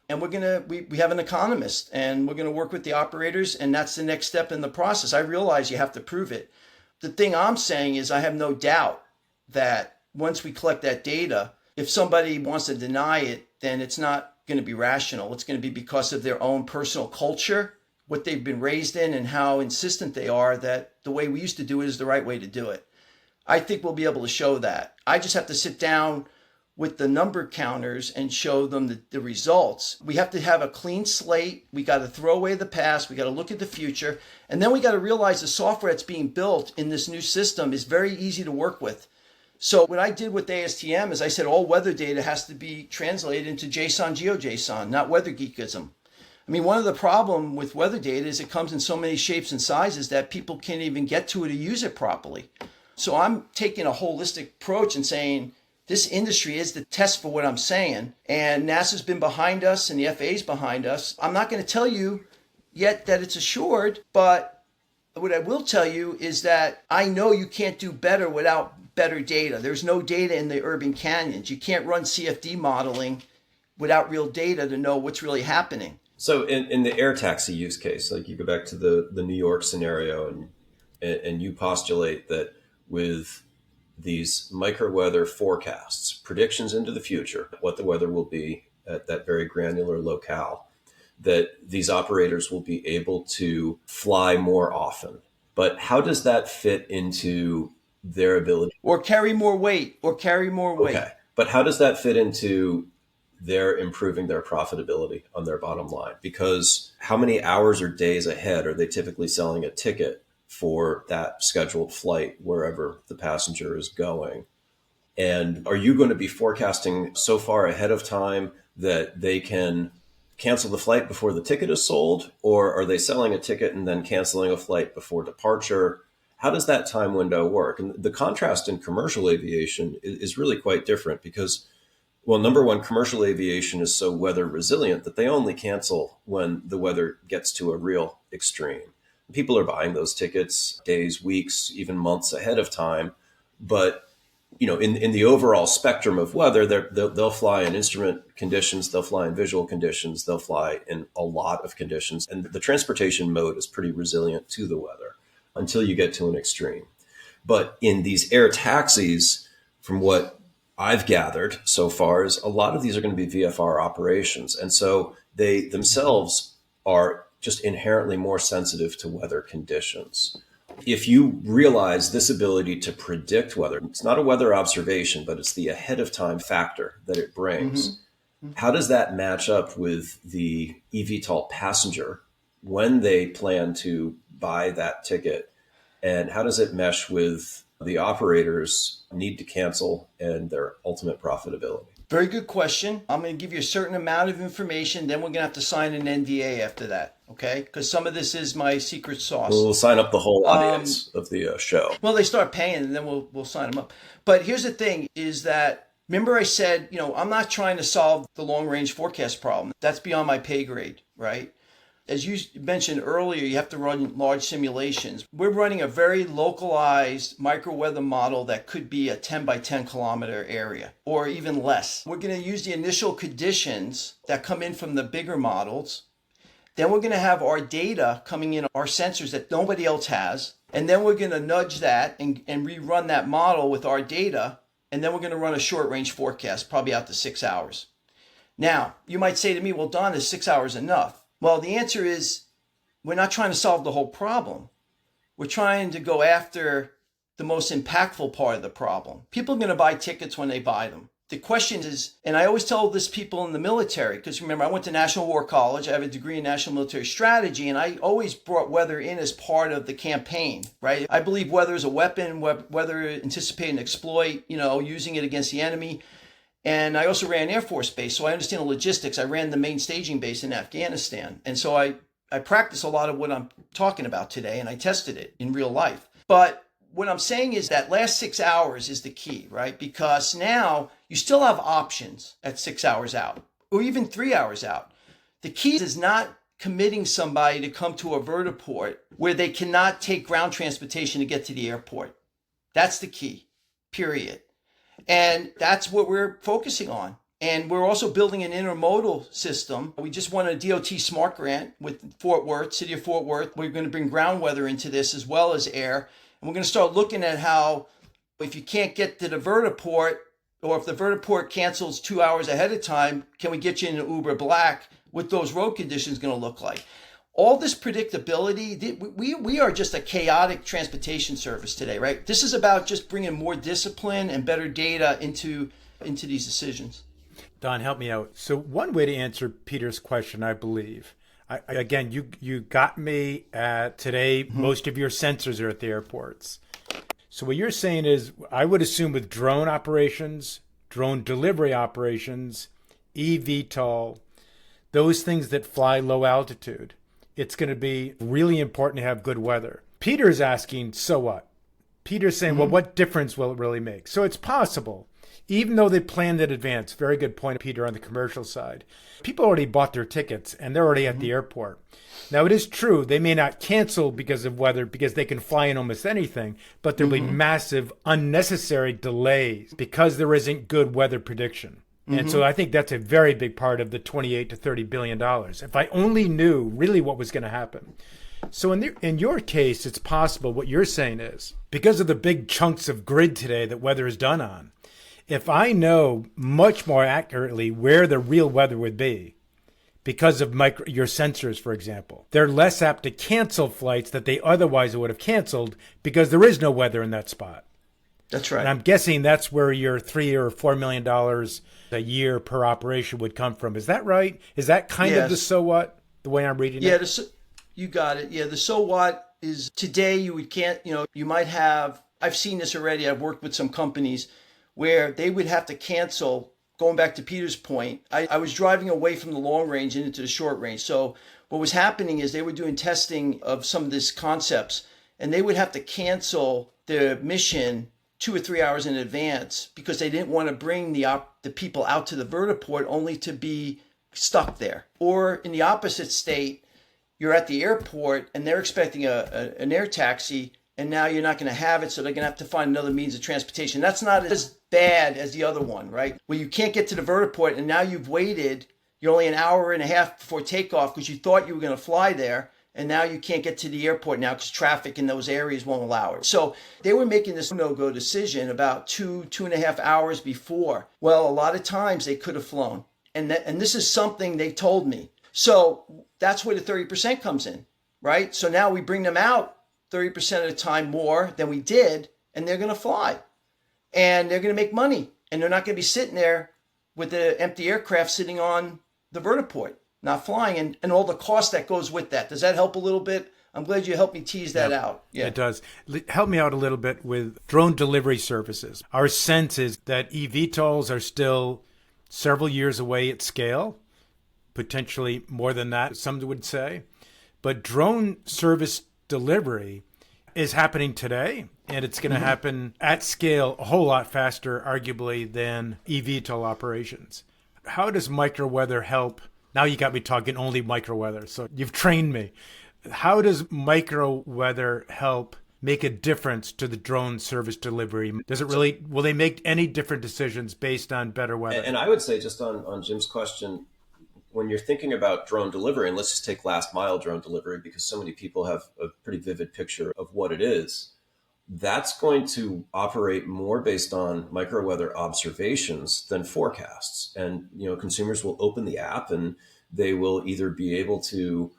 And we have an economist, and we're going to work with the operators, and that's the next step in the process. I realize you have to prove it. The thing I'm saying is I have no doubt that once we collect that data, if somebody wants to deny it, then it's not going to be rational. It's going to be because of their own personal culture, what they've been raised in, and how insistent they are that the way we used to do it is the right way to do it. I think we'll be able to show that. I just have to sit down with the number counters and show them the results. We have to have a clean slate. We got to throw away the past. We got to look at the future. And then we got to realize the software that's being built in this new system is very easy to work with. So what I did with ASTM is I said all weather data has to be translated into JSON, GeoJSON, not weather geekism. I mean, one of the problem with weather data is it comes in so many shapes and sizes that people can't even get to it or use it properly. So I'm taking a holistic approach and saying, this industry is the test for what I'm saying. And NASA's been behind us and the FAA's behind us. I'm not going to tell you yet that it's assured, but what I will tell you is that I know you can't do better without better data. There's no data in the urban canyons. You can't run CFD modeling without real data to know what's really happening. So in the air taxi use case, like you go back to the New York scenario and you postulate that with these micro weather forecasts, predictions into the future, what the weather will be at that very granular locale, that these operators will be able to fly more often. But how does that fit into their ability? Or carry more weight. Okay. But how does that fit into their improving their profitability on their bottom line? Because how many hours or days ahead are they typically selling a ticket for that scheduled flight wherever the passenger is going? And are you going to be forecasting so far ahead of time that they can cancel the flight before the ticket is sold, or are they selling a ticket and then canceling a flight before departure? How does that time window work? And the contrast in commercial aviation is really quite different because, well, number one, commercial aviation is so weather resilient that they only cancel when the weather gets to a real extreme. People are buying those tickets days, weeks, even months ahead of time. But in the overall spectrum of weather, they'll fly in instrument conditions, they'll fly in visual conditions, they'll fly in a lot of conditions. And the transportation mode is pretty resilient to the weather until you get to an extreme. But in these air taxis, from what I've gathered so far, is a lot of these are going to be VFR operations. And so they themselves are just inherently more sensitive to weather conditions. If you realize this ability to predict weather, it's not a weather observation, but it's the ahead of time factor that it brings. How does that match up with the eVTOL passenger when they plan to buy that ticket? And how does it mesh with the operators' need to cancel and their ultimate profitability? Very good question. I'm going to give you a certain amount of information, then we're going to have to sign an NDA after that, okay? Because some of this is my secret sauce. We'll sign up the whole audience of the show. Well, they start paying, and then we'll sign them up. But here's the thing, is that, remember I said, I'm not trying to solve the long-range forecast problem. That's beyond my pay grade, right? As you mentioned earlier, you have to run large simulations. We're running a very localized micro-weather model that could be a 10 by 10 kilometer area or even less. We're going to use the initial conditions that come in from the bigger models. Then we're going to have our data coming in, our sensors that nobody else has. And then we're going to nudge that and rerun that model with our data. And then we're going to run a short-range forecast, probably out to 6 hours. Now, you might say to me, well, Don, is 6 hours enough? Well, the answer is we're not trying to solve the whole problem. We're trying to go after the most impactful part of the problem. People are going to buy tickets when they buy them. The question is, and I always tell this people in the military, because remember, I went to National War College. I have a degree in National Military Strategy, and I always brought weather in as part of the campaign, right? I believe weather is a weapon, weather anticipate and exploit, using it against the enemy. And I also ran Air Force Base, so I understand the logistics. I ran the main staging base in Afghanistan. And so I practice a lot of what I'm talking about today, and I tested it in real life. But what I'm saying is that last 6 hours is the key, right? Because now you still have options at 6 hours out, or even 3 hours out. The key is not committing somebody to come to a vertiport where they cannot take ground transportation to get to the airport. That's the key, period. And that's what we're focusing on. And we're also building an intermodal system. We just won a DOT SMART grant with Fort Worth, City of Fort Worth. We're going to bring ground weather into this as well as air. And we're going to start looking at how, if you can't get to the vertiport, or if the vertiport cancels 2 hours ahead of time, can we get you in an Uber Black? What those road conditions going to look like? All this predictability, we are just a chaotic transportation service today, right? This is about just bringing more discipline and better data into these decisions. Don, help me out. So one way to answer Peter's question, I believe, again, you got me at today, most of your sensors are at the airports. So what you're saying is, I would assume with drone operations, drone delivery operations, eVTOL, those things that fly low altitude, it's going to be really important to have good weather. Peter's asking, so what? Peter's saying, well, what difference will it really make? So it's possible, even though they planned in advance. Very good point, Peter, on the commercial side. People already bought their tickets and they're already at the airport. Now, it is true, they may not cancel because of weather, because they can fly in almost anything, but there'll be massive unnecessary delays because there isn't good weather prediction. And so I think that's a very big part of the $28 to $30 billion. If I only knew really what was going to happen. So in your case, it's possible what you're saying is, because of the big chunks of grid today that weather is done on, if I know much more accurately where the real weather would be, because of your sensors, for example, they're less apt to cancel flights that they otherwise would have canceled because there is no weather in that spot. That's right. And I'm guessing that's where your $3 or $4 million a year per operation would come from. Is that right? Is that kind of the so what, the way I'm reading it? You got it. Yeah, the so what is today you might have, I've seen this already, I've worked with some companies where they would have to cancel going back to Peter's point, I was driving away from the long range and into the short range. So what was happening is they were doing testing of some of these concepts, and they would have to cancel their mission 2 or 3 hours in advance because they didn't want to bring the people out to the vertiport only to be stuck there. Or in the opposite state, you're at the airport and they're expecting an air taxi, and now you're not going to have it, so they're going to have to find another means of transportation. That's not as bad as the other one, right? Where you can't get to the vertiport and now you've waited, you're only an hour and a half before takeoff because you thought you were going to fly there, and now you can't get to the airport now because traffic in those areas won't allow it. So they were making this no-go decision about 2.5 hours before. Well, a lot of times they could have flown. And this is something they told me. So that's where the 30% comes in, right? So now we bring them out 30% of the time more than we did, and they're going to fly. And they're going to make money. And they're not going to be sitting there with the empty aircraft sitting on the vertiport, not flying, and all the cost that goes with that. Does that help a little bit? I'm glad you helped me tease that out. Yeah, it does. Help me out a little bit with drone delivery services. Our sense is that eVTOLs are still several years away at scale, potentially more than that, some would say. But drone service delivery is happening today, and it's going to happen at scale a whole lot faster, arguably, than eVTOL operations. How does microweather help? Now you got me talking only microweather, so you've trained me. How does microweather help make a difference to the drone service delivery? Does it really, will they make any different decisions based on better weather? And I would say, just on Jim's question, when you're thinking about drone delivery, and let's just take last mile drone delivery because so many people have a pretty vivid picture of what it is, that's going to operate more based on microweather observations than forecasts. And, consumers will open the app and they will either be able to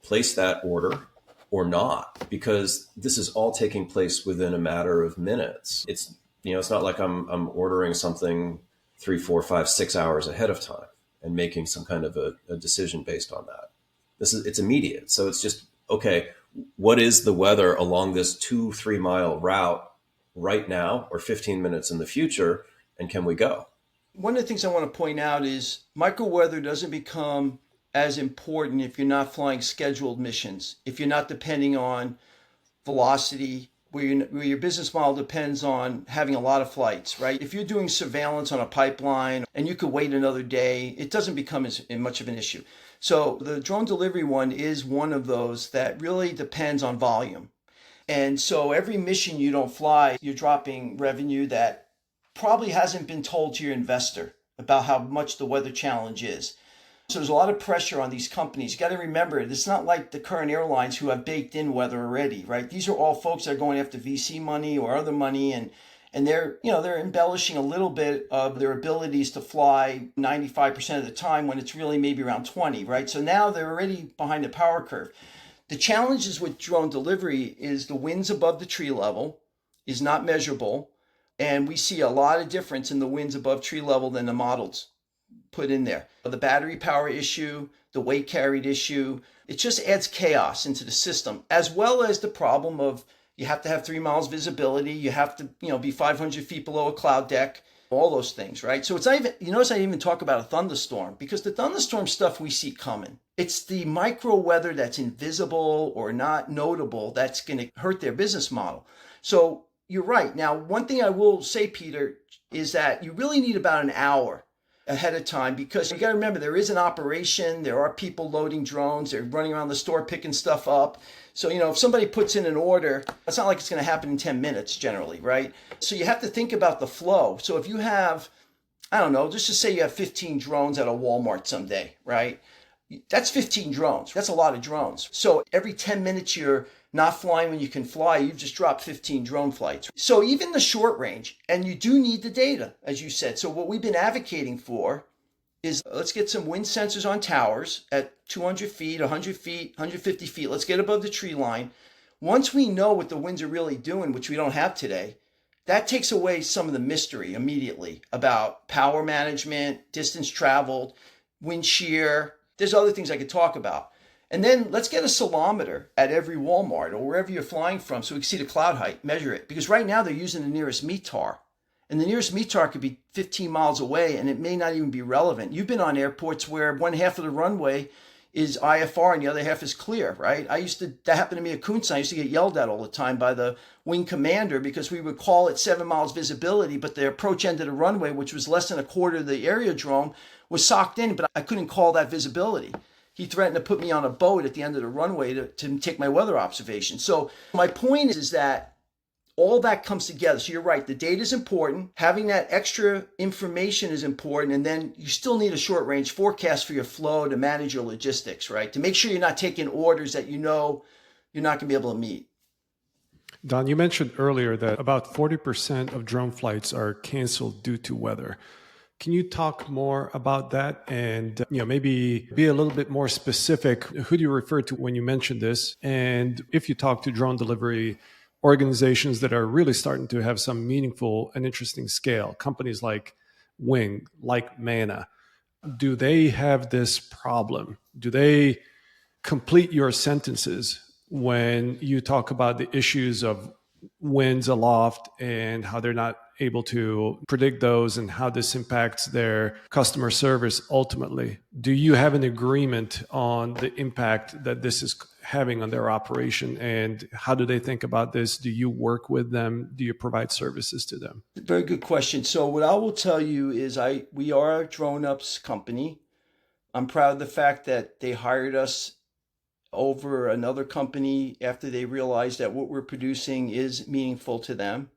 place that order or not, because this is all taking place within a matter of minutes. It's not like I'm ordering something 3, 4, 5, 6 hours ahead of time and making some kind of a decision based on that. It's immediate. So it's just, okay, what is the weather along this 2-3 mile route right now or 15 minutes in the future, and can we go? One of the things I want to point out is microweather doesn't become as important if you're not flying scheduled missions, if you're not depending on velocity, where your business model depends on having a lot of flights, right? If you're doing surveillance on a pipeline and you could wait another day, it doesn't become as much of an issue. So the drone delivery one is one of those that really depends on volume. And so every mission you don't fly, you're dropping revenue that probably hasn't been told to your investor about how much the weather challenge is. So there's a lot of pressure on these companies. You got to remember, it's not like the current airlines who have baked in weather already, right? These are all folks that are going after VC money or other money, and they're embellishing a little bit of their abilities to fly 95% of the time when it's really maybe around 20, right? So now they're already behind the power curve. The challenges with drone delivery is the winds above the tree level is not measurable, and we see a lot of difference in the winds above tree level than the models put in there. The battery power issue, the weight carried issue, it just adds chaos into the system, as well as the problem of you have to have 3 miles visibility, you have to be 500 feet below a cloud deck, all those things, right? So it's not even, you notice I didn't even talk about a thunderstorm, because the thunderstorm stuff we see coming. It's the micro weather that's invisible or not notable that's going to hurt their business model. So you're right. Now, one thing I will say, Peter, is that you really need about an hour ahead of time, because you got to remember there is an operation, there are people loading drones, they're running around the store picking stuff up. So, if somebody puts in an order, it's not like it's going to happen in 10 minutes generally, right? So you have to think about the flow. So if you have, I don't know, just to say you have 15 drones at a Walmart someday, right? That's 15 drones. That's a lot of drones. So every 10 minutes you're not flying when you can fly, you've just dropped 15 drone flights. So even the short range, and you do need the data, as you said. So what we've been advocating for is let's get some wind sensors on towers at 200 feet, 100 feet, 150 feet. Let's get above the tree line. Once we know what the winds are really doing, which we don't have today, that takes away some of the mystery immediately about power management, distance traveled, wind shear. There's other things I could talk about. And then let's get a ceilometer at every Walmart or wherever you're flying from so we can see the cloud height, measure it. Because right now they're using the nearest METAR. And the nearest METAR could be 15 miles away, and it may not even be relevant. You've been on airports where one half of the runway is IFR and the other half is clear, right? That happened to me at Kunz. I used to get yelled at all the time by the wing commander because we would call it 7 miles visibility, but the approach end of the runway, which was less than a quarter of the aerodrome, was socked in, but I couldn't call that visibility. He threatened to put me on a boat at the end of the runway to take my weather observation. So my point is that all that comes together. So you're right, the data is important. Having that extra information is important. And then you still need a short range forecast for your flow to manage your logistics, right? To make sure you're not taking orders that you know you're not going to be able to meet. Don, you mentioned earlier that about 40% of drone flights are canceled due to weather. Can you talk more about that and maybe be a little bit more specific? Who do you refer to when you mention this? And if you talk to drone delivery organizations that are really starting to have some meaningful and interesting scale, companies like Wing, like Mana, do they have this problem? Do they complete your sentences when you talk about the issues of winds aloft and how they're not able to predict those and how this impacts their customer service ultimately? Do you have an agreement on the impact that this is having on their operation, and how do they think about this? Do you work with them? Do you provide services to them? Very good question. So what I will tell you is we are a DroneUp's company. I'm proud of the fact that they hired us over another company after they realized that what we're producing is meaningful to them.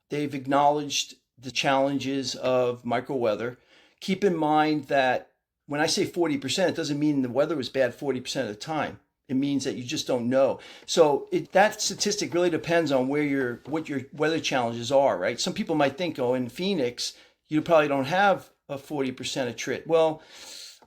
They've acknowledged the challenges of microweather. Keep in mind that when I say 40%, it doesn't mean the weather was bad 40% of the time. It means that you just don't know. So that statistic really depends on what your weather challenges are, right? Some people might think, in Phoenix, you probably don't have a 40% attrit. Well,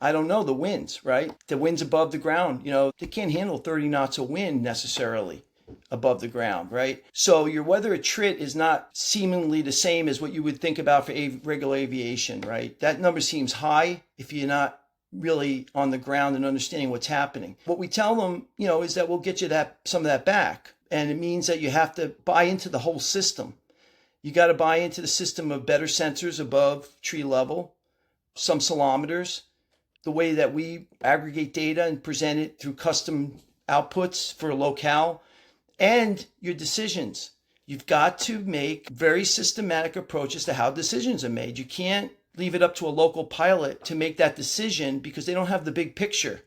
I don't know, the winds, right? The winds above the ground, they can't handle 30 knots of wind necessarily above the ground, right? So your weather attrit is not seemingly the same as what you would think about for regular aviation, right? That number seems high if you're not really on the ground and understanding what's happening. What we tell them, is that we'll get you some of that back. And it means that you have to buy into the whole system. You got to buy into the system of better sensors above tree level, some ceilometers, the way that we aggregate data and present it through custom outputs for a locale, and your decisions. You've got to make very systematic approaches to how decisions are made. You can't leave it up to a local pilot to make that decision because they don't have the big picture.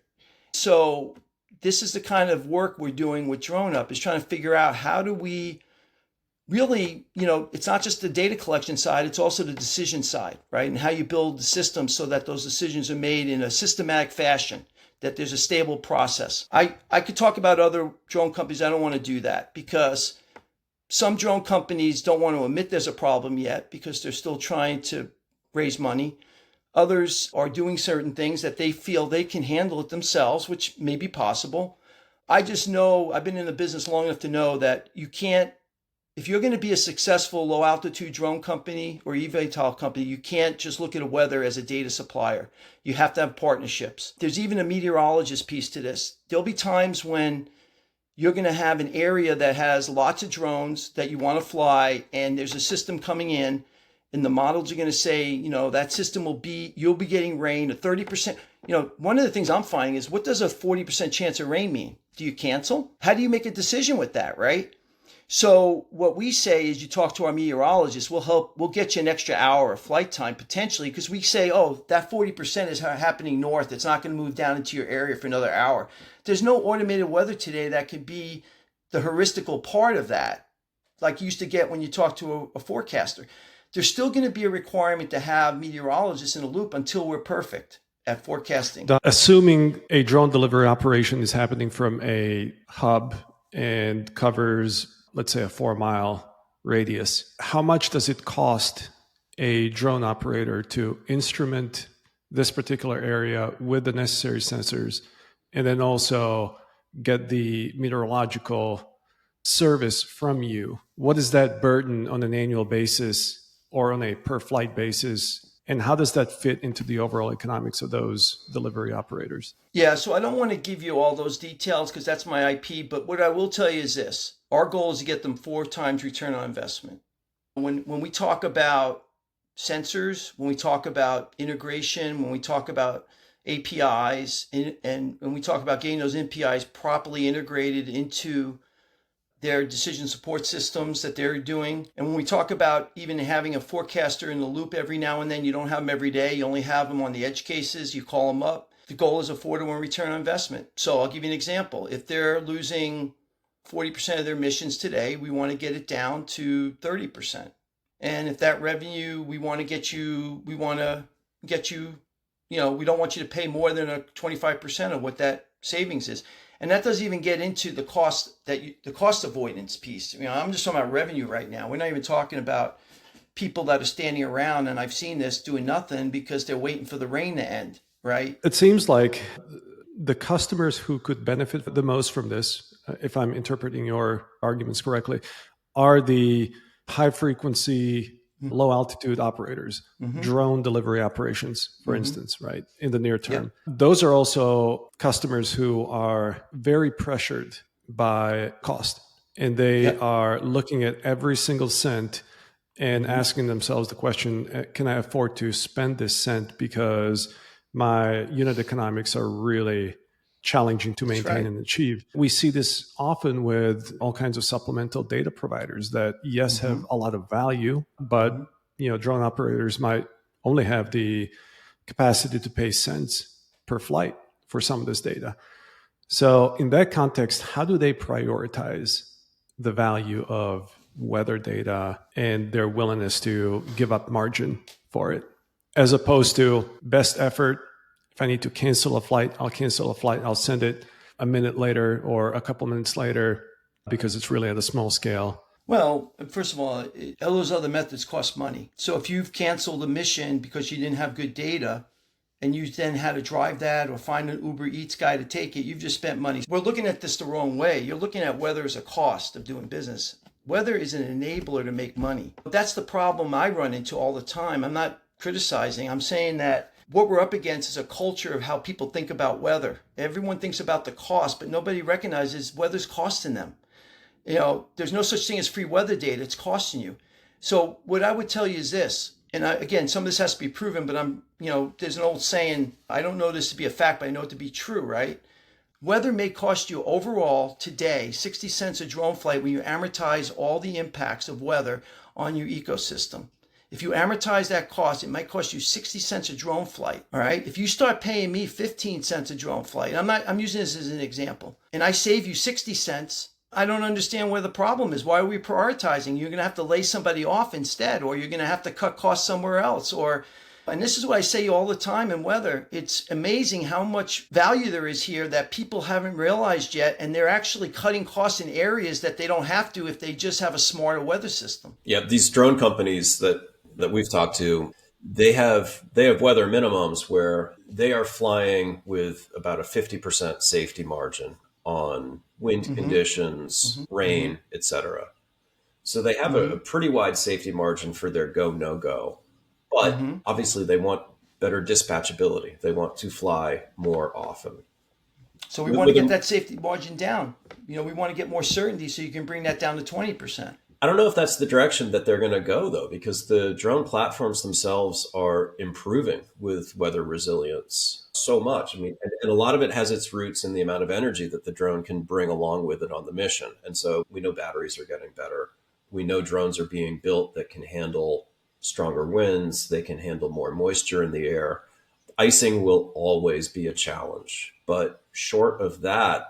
So this is the kind of work we're doing with DroneUp, is trying to figure out how do we really, it's not just the data collection side, it's also the decision side, right? And how you build the system so that those decisions are made in a systematic fashion, that there's a stable process. I could talk about other drone companies. I don't want to do that because some drone companies don't want to admit there's a problem yet because they're still trying to raise money. Others are doing certain things that they feel they can handle it themselves, which may be possible. I just know, I've been in the business long enough to know that you can't, if you're going to be a successful low altitude drone company or eVTOL company, you can't just look at weather as a data supplier. You have to have partnerships. There's even a meteorologist piece to this. There'll be times when you're going to have an area that has lots of drones that you want to fly, and there's a system coming in, and the models are going to say, that system you'll be getting rain, a 30%. One of the things I'm finding is, what does a 40% chance of rain mean? Do you cancel? How do you make a decision with that, right? So what we say is, you talk to our meteorologist, we'll get you an extra hour of flight time potentially, because we say, that 40% is happening north. It's not going to move down into your area for another hour. There's no automated weather today that could be the heuristical part of that, like you used to get when you talk to a forecaster. There's still going to be a requirement to have meteorologists in a loop until we're perfect at forecasting. Assuming a drone delivery operation is happening from a hub and covers, let's say, a 4-mile radius, how much does it cost a drone operator to instrument this particular area with the necessary sensors, and then also get the meteorological service from you? What is that burden on an annual basis or on a per flight basis? And how does that fit into the overall economics of those delivery operators? Yeah, so I don't want to give you all those details because that's my IP, but what I will tell you is this. Our goal is to get them 4 times return on investment. When we talk about sensors, when we talk about integration, when we talk about APIs, and when we talk about getting those APIs properly integrated into their decision support systems that they're doing. And when we talk about even having a forecaster in the loop every now and then, you don't have them every day. You only have them on the edge cases. You call them up. The goal is a 4-to-1 return on investment. So I'll give you an example. If they're losing 40% of their missions today, we want to get it down to 30%. And if that revenue, we don't want you to pay more than 25% of what that savings is. And that doesn't even get into the cost avoidance piece. I'm just talking about revenue right now. We're not even talking about people that are standing around, and I've seen this, doing nothing because they're waiting for the rain to end, right? It seems like the customers who could benefit the most from this, if I'm interpreting your arguments correctly, are the high frequency, low altitude operators, drone delivery operations, for instance, right, in the near term. Yeah. Those are also customers who are very pressured by cost, and they are looking at every single cent and asking themselves the question, can I afford to spend this cent because my unit economics are really challenging to maintain and achieve. We see this often with all kinds of supplemental data providers that, yes, have a lot of value, but drone operators might only have the capacity to pay cents per flight for some of this data. So in that context, how do they prioritize the value of weather data and their willingness to give up margin for it, as opposed to best effort? If I need to cancel a flight, I'll cancel a flight. I'll send it a minute later or a couple minutes later because it's really at a small scale. Well, first of all those other methods cost money. So if you've canceled a mission because you didn't have good data and you then had to drive that or find an Uber Eats guy to take it, you've just spent money. We're looking at this the wrong way. You're looking at weather as a cost of doing business. Weather is an enabler to make money. That's the problem I run into all the time. I'm not criticizing. I'm saying that what we're up against is a culture of how people think about weather. Everyone thinks about the cost, but nobody recognizes weather's costing them. There's no such thing as free weather data. It's costing you. So what I would tell you is this, and again, some of this has to be proven, but there's an old saying, I don't know this to be a fact, but I know it to be true, right? Weather may cost you overall today 60 cents a drone flight when you amortize all the impacts of weather on your ecosystem. If you amortize that cost, it might cost you 60 cents a drone flight. All right. If you start paying me 15 cents a drone flight, I'm using this as an example, and I save you 60 cents, I don't understand where the problem is. Why are we prioritizing? You're going to have to lay somebody off instead, or you're going to have to cut costs somewhere else. And this is what I say all the time in weather. It's amazing how much value there is here that people haven't realized yet. And they're actually cutting costs in areas that they don't have to if they just have a smarter weather system. Yeah. These drone companies that we've talked to, they have weather minimums where they are flying with about a 50% safety margin on wind conditions, rain, etc. So they have a pretty wide safety margin for their go, no go. But obviously they want better dispatchability. They want to fly more often. So we want to get that safety margin down. We want to get more certainty so you can bring that down to 20%. I don't know if that's the direction that they're going to go, though, because the drone platforms themselves are improving with weather resilience so much. I mean, and a lot of it has its roots in the amount of energy that the drone can bring along with it on the mission. And so we know batteries are getting better. We know drones are being built that can handle stronger winds. They can handle more moisture in the air. Icing will always be a challenge. But short of that,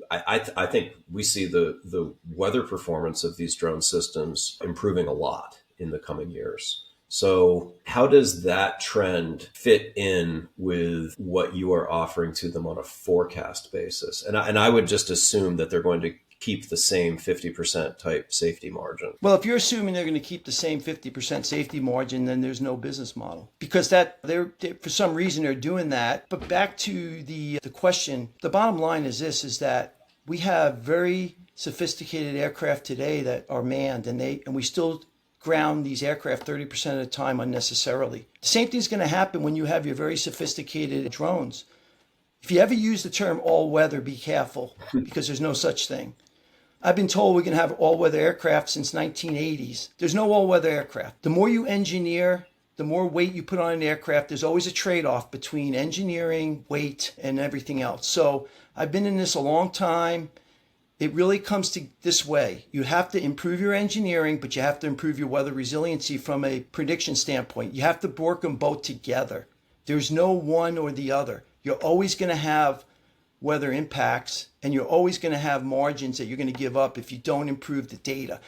I think we see the weather performance of these drone systems improving a lot in the coming years. So how does that trend fit in with what you are offering to them on a forecast basis? And I would just assume that they're going to keep the same 50% type safety margin. Well, if you're assuming they're going to keep the same 50% safety margin, then there's no business model, because that they're for some reason they're doing that. But back to the question, the bottom line is this, is that we have very sophisticated aircraft today that are manned, and we still ground these aircraft 30% of the time unnecessarily. The same thing's going to happen when you have your very sophisticated drones. If you ever use the term all weather, be careful, because there's no such thing. I've been told we can have all-weather aircraft since 1980s. There's no all-weather aircraft. The more you engineer, the more weight you put on an aircraft, there's always a trade-off between engineering, weight, and everything else. So I've been in this a long time. It really comes to this way. You have to improve your engineering, but you have to improve your weather resiliency from a prediction standpoint. You have to work them both together. There's no one or the other. You're always going to have weather impacts, and you're always going to have margins that you're going to give up if you don't improve the data.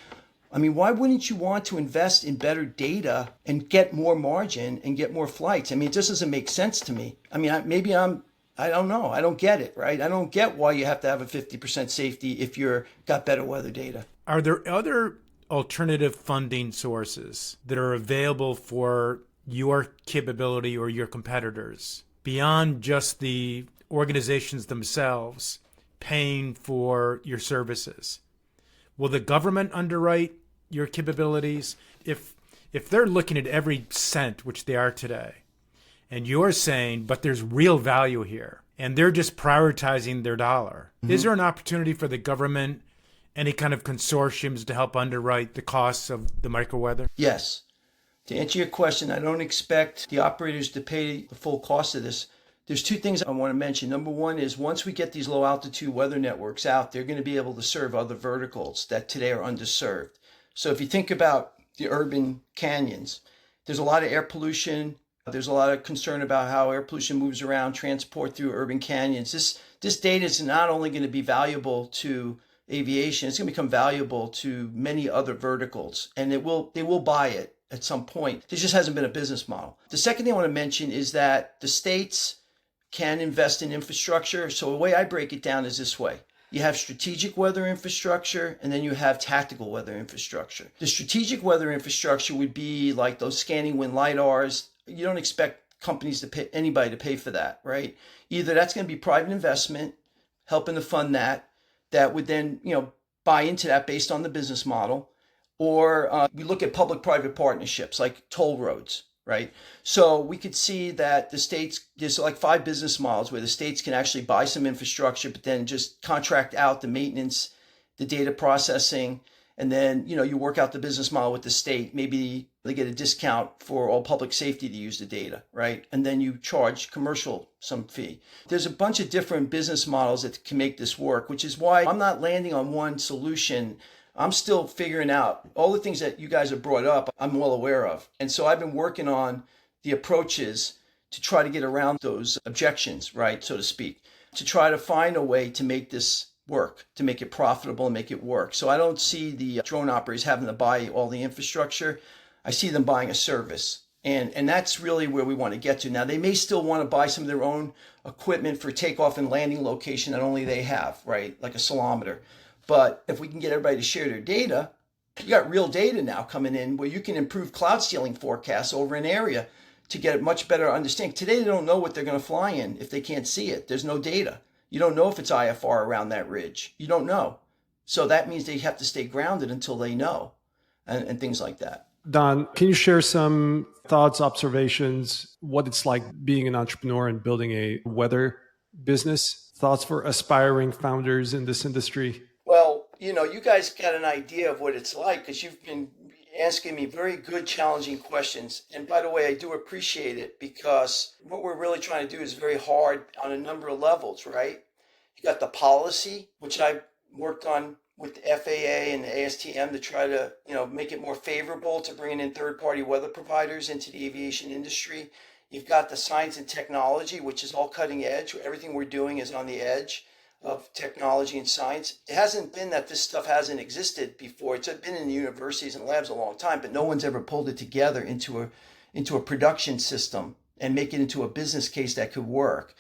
I mean, why wouldn't you want to invest in better data and get more margin and get more flights? I mean, it just doesn't make sense to me. I mean, I don't know. I don't get it, right? I don't get why you have to have a 50% safety if you're got better weather data. Are there other alternative funding sources that are available for your capability or your competitors beyond just the organizations themselves paying for your services? Will the government underwrite your capabilities? If they're looking at every cent, which they are today, and you're saying, but there's real value here, and they're just prioritizing their dollar, is there an opportunity for the government, any kind of consortiums to help underwrite the costs of the microweather? Yes. To answer your question, I don't expect the operators to pay the full cost of this. There's two things I want to mention. Number one is once we get these low altitude weather networks out, they're going to be able to serve other verticals that today are underserved. So if you think about the urban canyons, there's a lot of air pollution. There's a lot of concern about how air pollution moves around, transport through urban canyons. This data is not only going to be valuable to aviation, it's going to become valuable to many other verticals, and they will buy it at some point. There just hasn't been a business model. The second thing I want to mention is that the states can invest in infrastructure. So the way I break it down is this way. You have strategic weather infrastructure, and then you have tactical weather infrastructure. The strategic weather infrastructure would be like those scanning wind lidars. You don't expect companies to pay anybody to pay for that, right? Either that's going to be private investment, helping to fund that would then, buy into that based on the business model, or we look at public-private partnerships like toll roads, right? So we could see that the states, there's like 5 business models where the states can actually buy some infrastructure, but then just contract out the maintenance, the data processing, and then, you work out the business model with the state. Maybe they get a discount for all public safety to use the data, right? And then you charge commercial some fee. There's a bunch of different business models that can make this work, which is why I'm not landing on one solution. I'm still figuring out all the things that you guys have brought up. I'm well aware of. And so I've been working on the approaches to try to get around those objections, right, so to speak, to try to find a way to make this work, to make it profitable and make it work. So I don't see the drone operators having to buy all the infrastructure. I see them buying a service. And that's really where we want to get to. Now, they may still want to buy some of their own equipment for takeoff and landing location that only they have, right, like a salometer. But if we can get everybody to share their data, you got real data now coming in where you can improve cloud ceiling forecasts over an area to get a much better understanding. Today, they don't know what they're going to fly in if they can't see it. There's no data. You don't know if it's IFR around that ridge. You don't know. So that means they have to stay grounded until they know, and things like that. Don, can you share some thoughts, observations, what it's like being an entrepreneur and building a weather business? Thoughts for aspiring founders in this industry? Well, you guys got an idea of what it's like because you've been asking me very good, challenging questions. And by the way, I do appreciate it because what we're really trying to do is very hard on a number of levels, right? You got the policy, which I worked on with the FAA and the ASTM to try to, make it more favorable to bringing in third-party weather providers into the aviation industry. You've got the science and technology, which is all cutting edge. Everything we're doing is on the edge of technology and science. It hasn't been that this stuff hasn't existed before. It's been in the universities and labs a long time, but no one's ever pulled it together into a production system and make it into a business case that could work.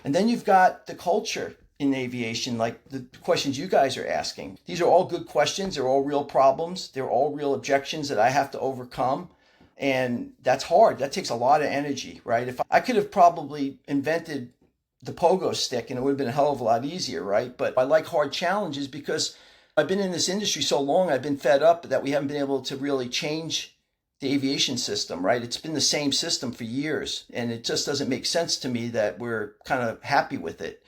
And then you've got the culture in aviation, like the questions you guys are asking. These are all good questions. They're all real problems. They're all real objections that I have to overcome. And that's hard. That takes a lot of energy, right? If I could have probably invented the pogo stick and it would have been a hell of a lot easier, right? But I like hard challenges because I've been in this industry so long, I've been fed up that we haven't been able to really change the aviation system, right? It's been the same system for years, and it just doesn't make sense to me that we're kind of happy with it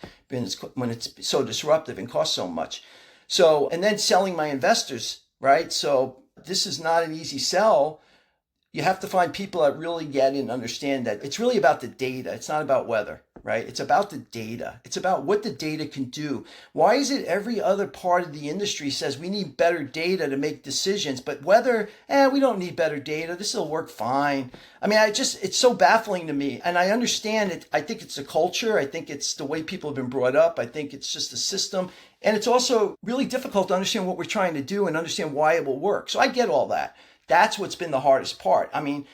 when it's so disruptive and costs so much. So, and then selling my investors, right? So this is not an easy sell. You have to find people that really get it and understand that it's really about the data. It's not about weather, right? It's about the data. It's about what the data can do. Why is it every other part of the industry says we need better data to make decisions, but weather, we don't need better data. This will work fine. I mean, it's so baffling to me. And I understand it. I think it's a culture. I think it's the way people have been brought up. I think it's just a system. And it's also really difficult to understand what we're trying to do and understand why it will work. So I get all that. That's what's been the hardest part. I mean,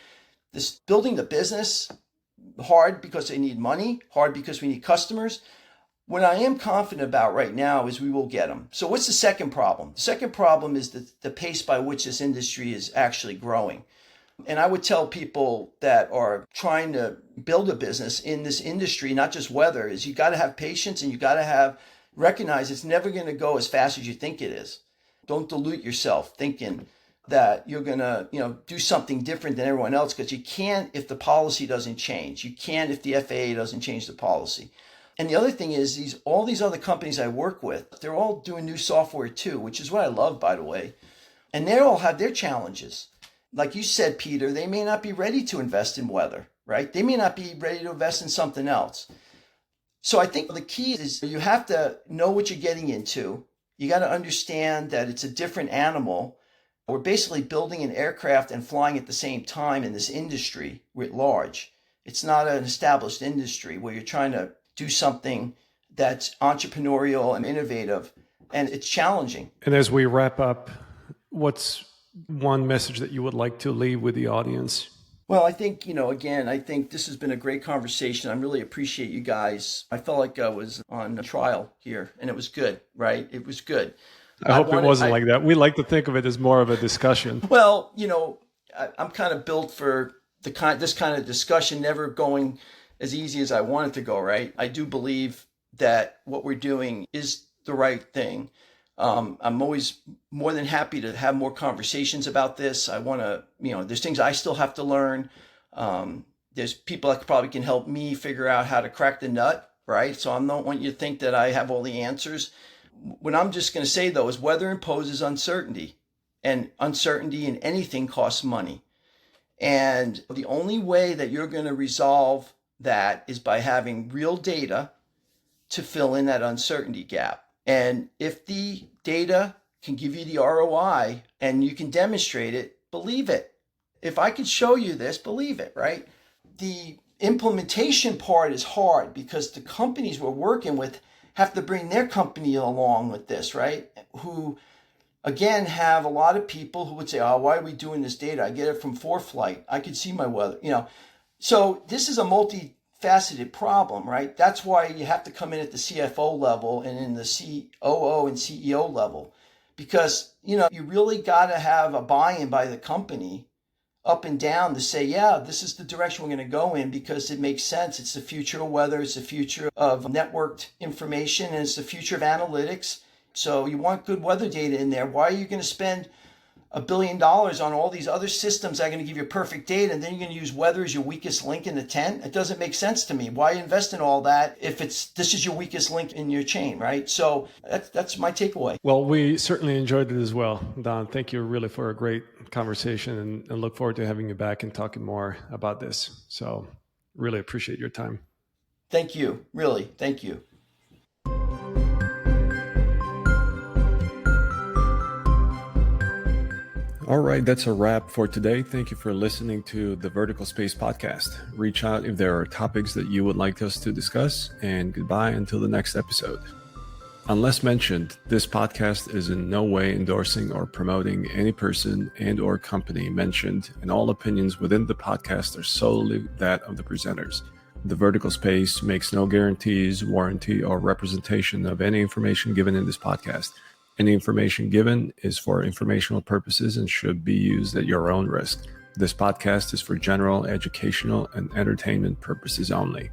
this building the business, hard because they need money, hard because we need customers. What I am confident about right now is we will get them. So what's the second problem? The second problem is the pace by which this industry is actually growing. And I would tell people that are trying to build a business in this industry, not just weather, is you got to have patience and you got to recognize it's never going to go as fast as you think it is. Don't dilute yourself thinking that you're going to, do something different than everyone else, because you can't if the policy doesn't change. You can't if the FAA doesn't change the policy. And the other thing is all these other companies I work with, they're all doing new software too, which is what I love, by the way. And they all have their challenges. Like you said, Peter, they may not be ready to invest in weather, right? They may not be ready to invest in something else. So I think the key is you have to know what you're getting into. You got to understand that it's a different animal. We're basically building an aircraft and flying at the same time in this industry writ large. It's not an established industry where you're trying to do something that's entrepreneurial and innovative, and it's challenging. And as we wrap up, what's one message that you would like to leave with the audience? Well, I think, again, I think this has been a great conversation. I really appreciate you guys. I felt like I was on a trial here, and it was good, right? It was good. I hope it wasn't like that. We like to think of it as more of a discussion. Well, I'm kind of built for this kind of discussion, never going as easy as I want it to go, right? I do believe that what we're doing is the right thing. I'm always more than happy to have more conversations about this. I want to, there's things I still have to learn. There's people that probably can help me figure out how to crack the nut, right? So I don't want you to think that I have all the answers. What I'm just going to say, though, is weather imposes uncertainty, and uncertainty in anything costs money. And the only way that you're going to resolve that is by having real data to fill in that uncertainty gap. And if the data can give you the ROI and you can demonstrate it, believe it. If I could show you this, believe it, right? The implementation part is hard because the companies we're working with have to bring their company along with this, right? Who, again, have a lot of people who would say, why are we doing this data? I get it from ForeFlight. I could see my weather, So this is a multifaceted problem, right? That's why you have to come in at the CFO level and in the COO and CEO level, because, you really got to have a buy-in by the company up and down to say, this is the direction we're going to go in because it makes sense. It's the future of weather. It's the future of networked information, and it's the future of analytics. So you want good weather data in there. Why are you going to spend $1 billion on all these other systems that are going to give you perfect data, and then you're going to use weather as your weakest link in the tent? It doesn't make sense to me. Why invest in all that if this is your weakest link in your chain, right? So that's my takeaway. Well, we certainly enjoyed it as well, Don. Thank you really for a great conversation, and look forward to having you back and talking more about this. So really appreciate your time. Thank you. Really. Thank you. All right, that's a wrap for today. Thank you for listening to the Vertical Space Podcast. Reach out if there are topics that you would like us to discuss, and goodbye until the next episode. Unless mentioned, this podcast is in no way endorsing or promoting any person and/or company mentioned, and all opinions within the podcast are solely that of the presenters. The Vertical Space makes no guarantees, warranty, or representation of any information given in this podcast. Any information given is for informational purposes and should be used at your own risk. This podcast is for general, educational, and entertainment purposes only.